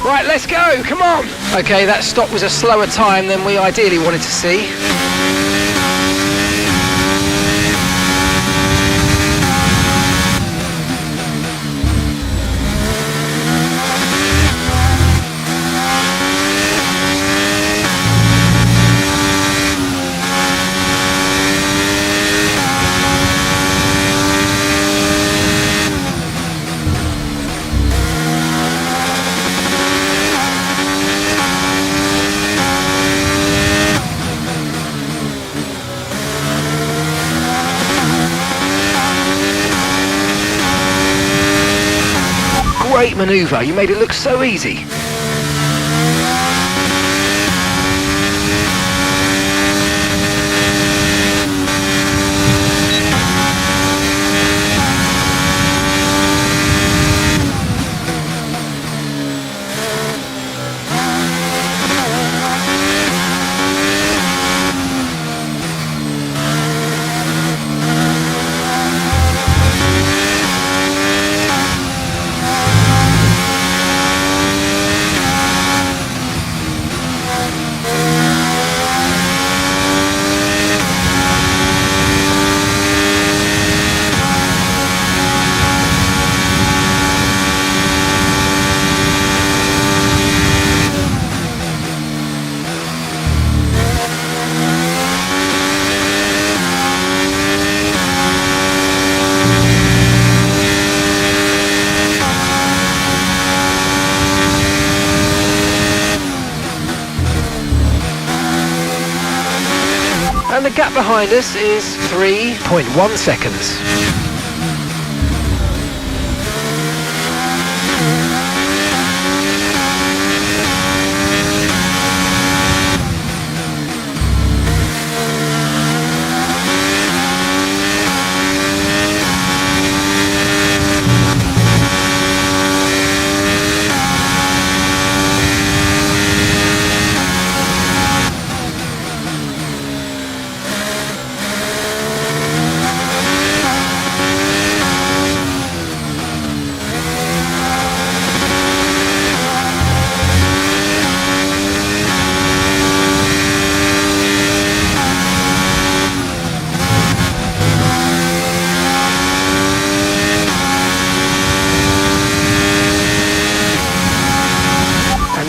Right, let's go, come on! Okay, that stop was a slower time than we ideally wanted to see. Great manoeuvre, you made it look so easy. And the gap behind us is 3.1 seconds.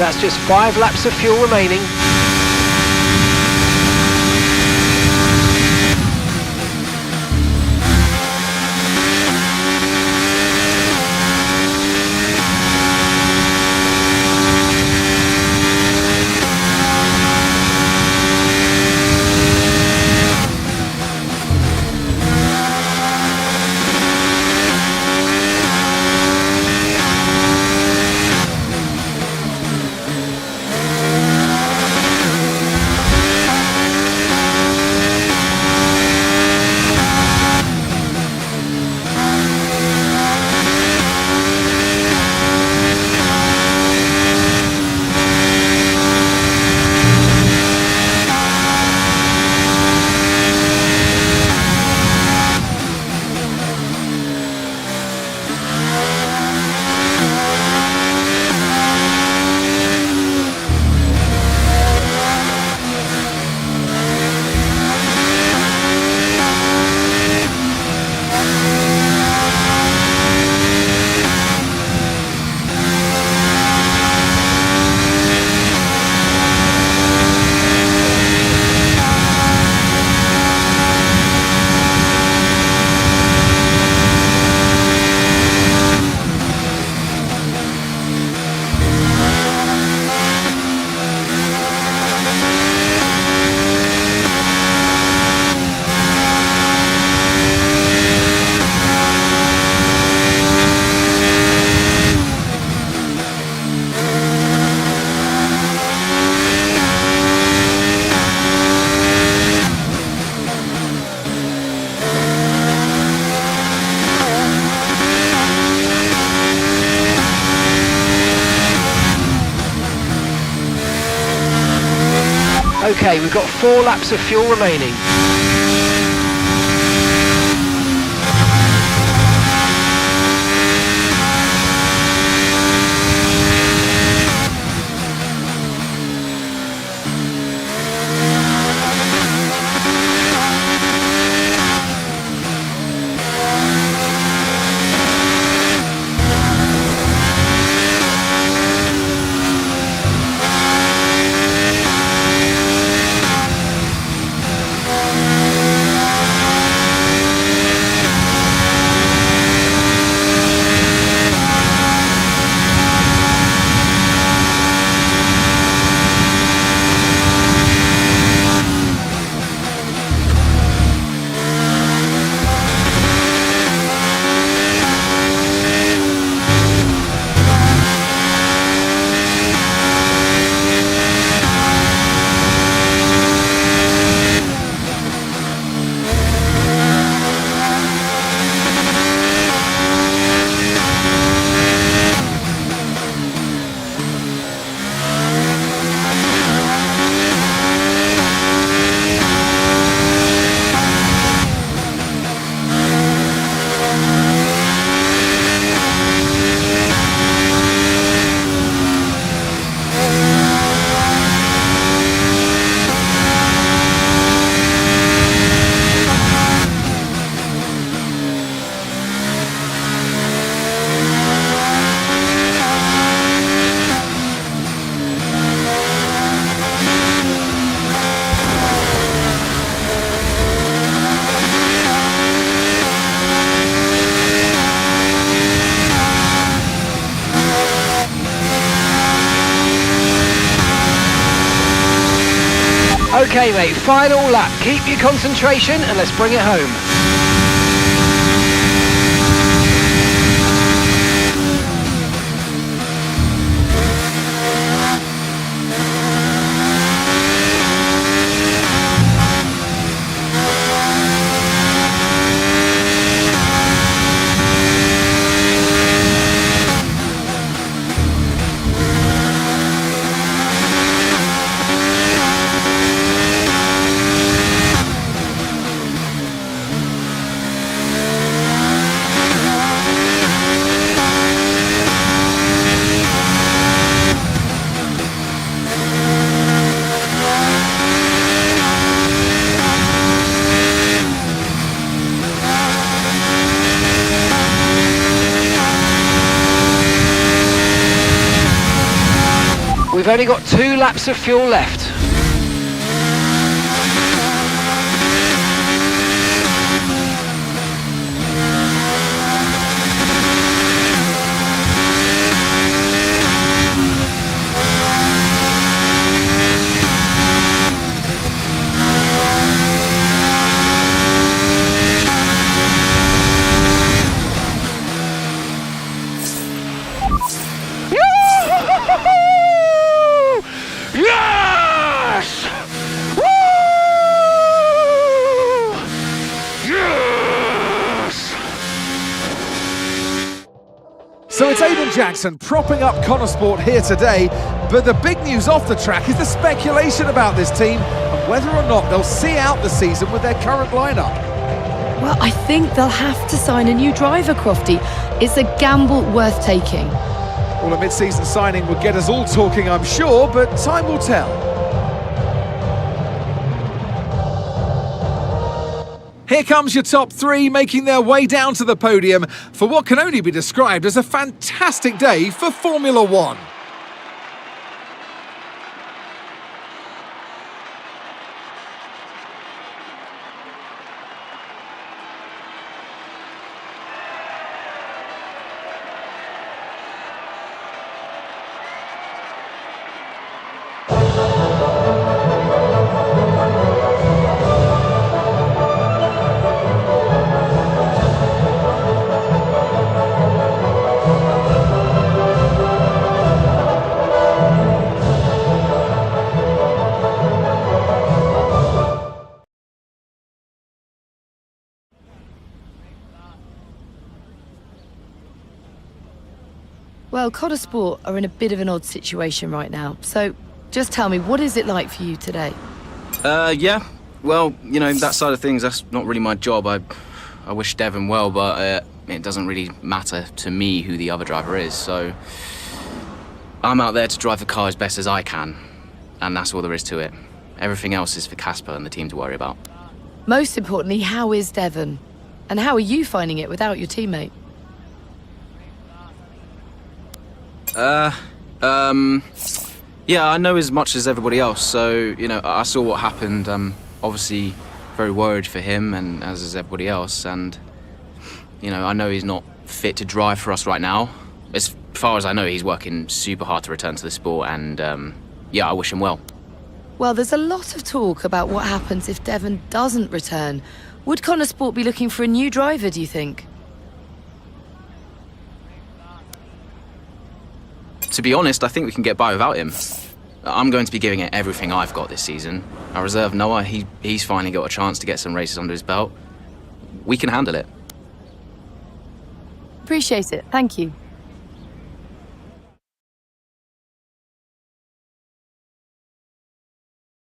That's just 5 laps of fuel remaining. Okay, we've got 4 laps of fuel remaining. Okay mate, final lap. Keep your concentration and let's bring it home. We've only got 2 laps of fuel left. Yes! Woo! Yes! So it's Aiden Jackson propping up Connor Sport here today, but the big news off the track is the speculation about this team and whether or not they'll see out the season with their current lineup. Well, I think they'll have to sign a new driver, Crofty. It's a gamble worth taking. Well, a mid-season signing would get us all talking, I'm sure, but time will tell. Here comes your top 3 making their way down to the podium for what can only be described as a fantastic day for Formula One. Well, Connor Sport are in a bit of an odd situation right now. So just tell me, what is it like for you today? Yeah. Well, you know, that side of things, that's not really my job. I wish Devon well, but it doesn't really matter to me who the other driver is, so I'm out there to drive the car as best as I can, and that's all there is to it. Everything else is for Casper and the team to worry about. Most importantly, how is Devon? And how are you finding it without your teammate? Yeah, I know as much as everybody else, so, you know, I saw what happened. Obviously very worried for him, and as is everybody else, and, you know, I know he's not fit to drive for us right now. As far as I know, he's working super hard to return to the sport, and, yeah, I wish him well. Well, there's a lot of talk about what happens if Devon doesn't return. Would Connor Sport be looking for a new driver, do you think? To be honest, I think we can get by without him. I'm going to be giving it everything I've got this season. Our reserve Noah, he's finally got a chance to get some races under his belt. We can handle it. Appreciate it. Thank you.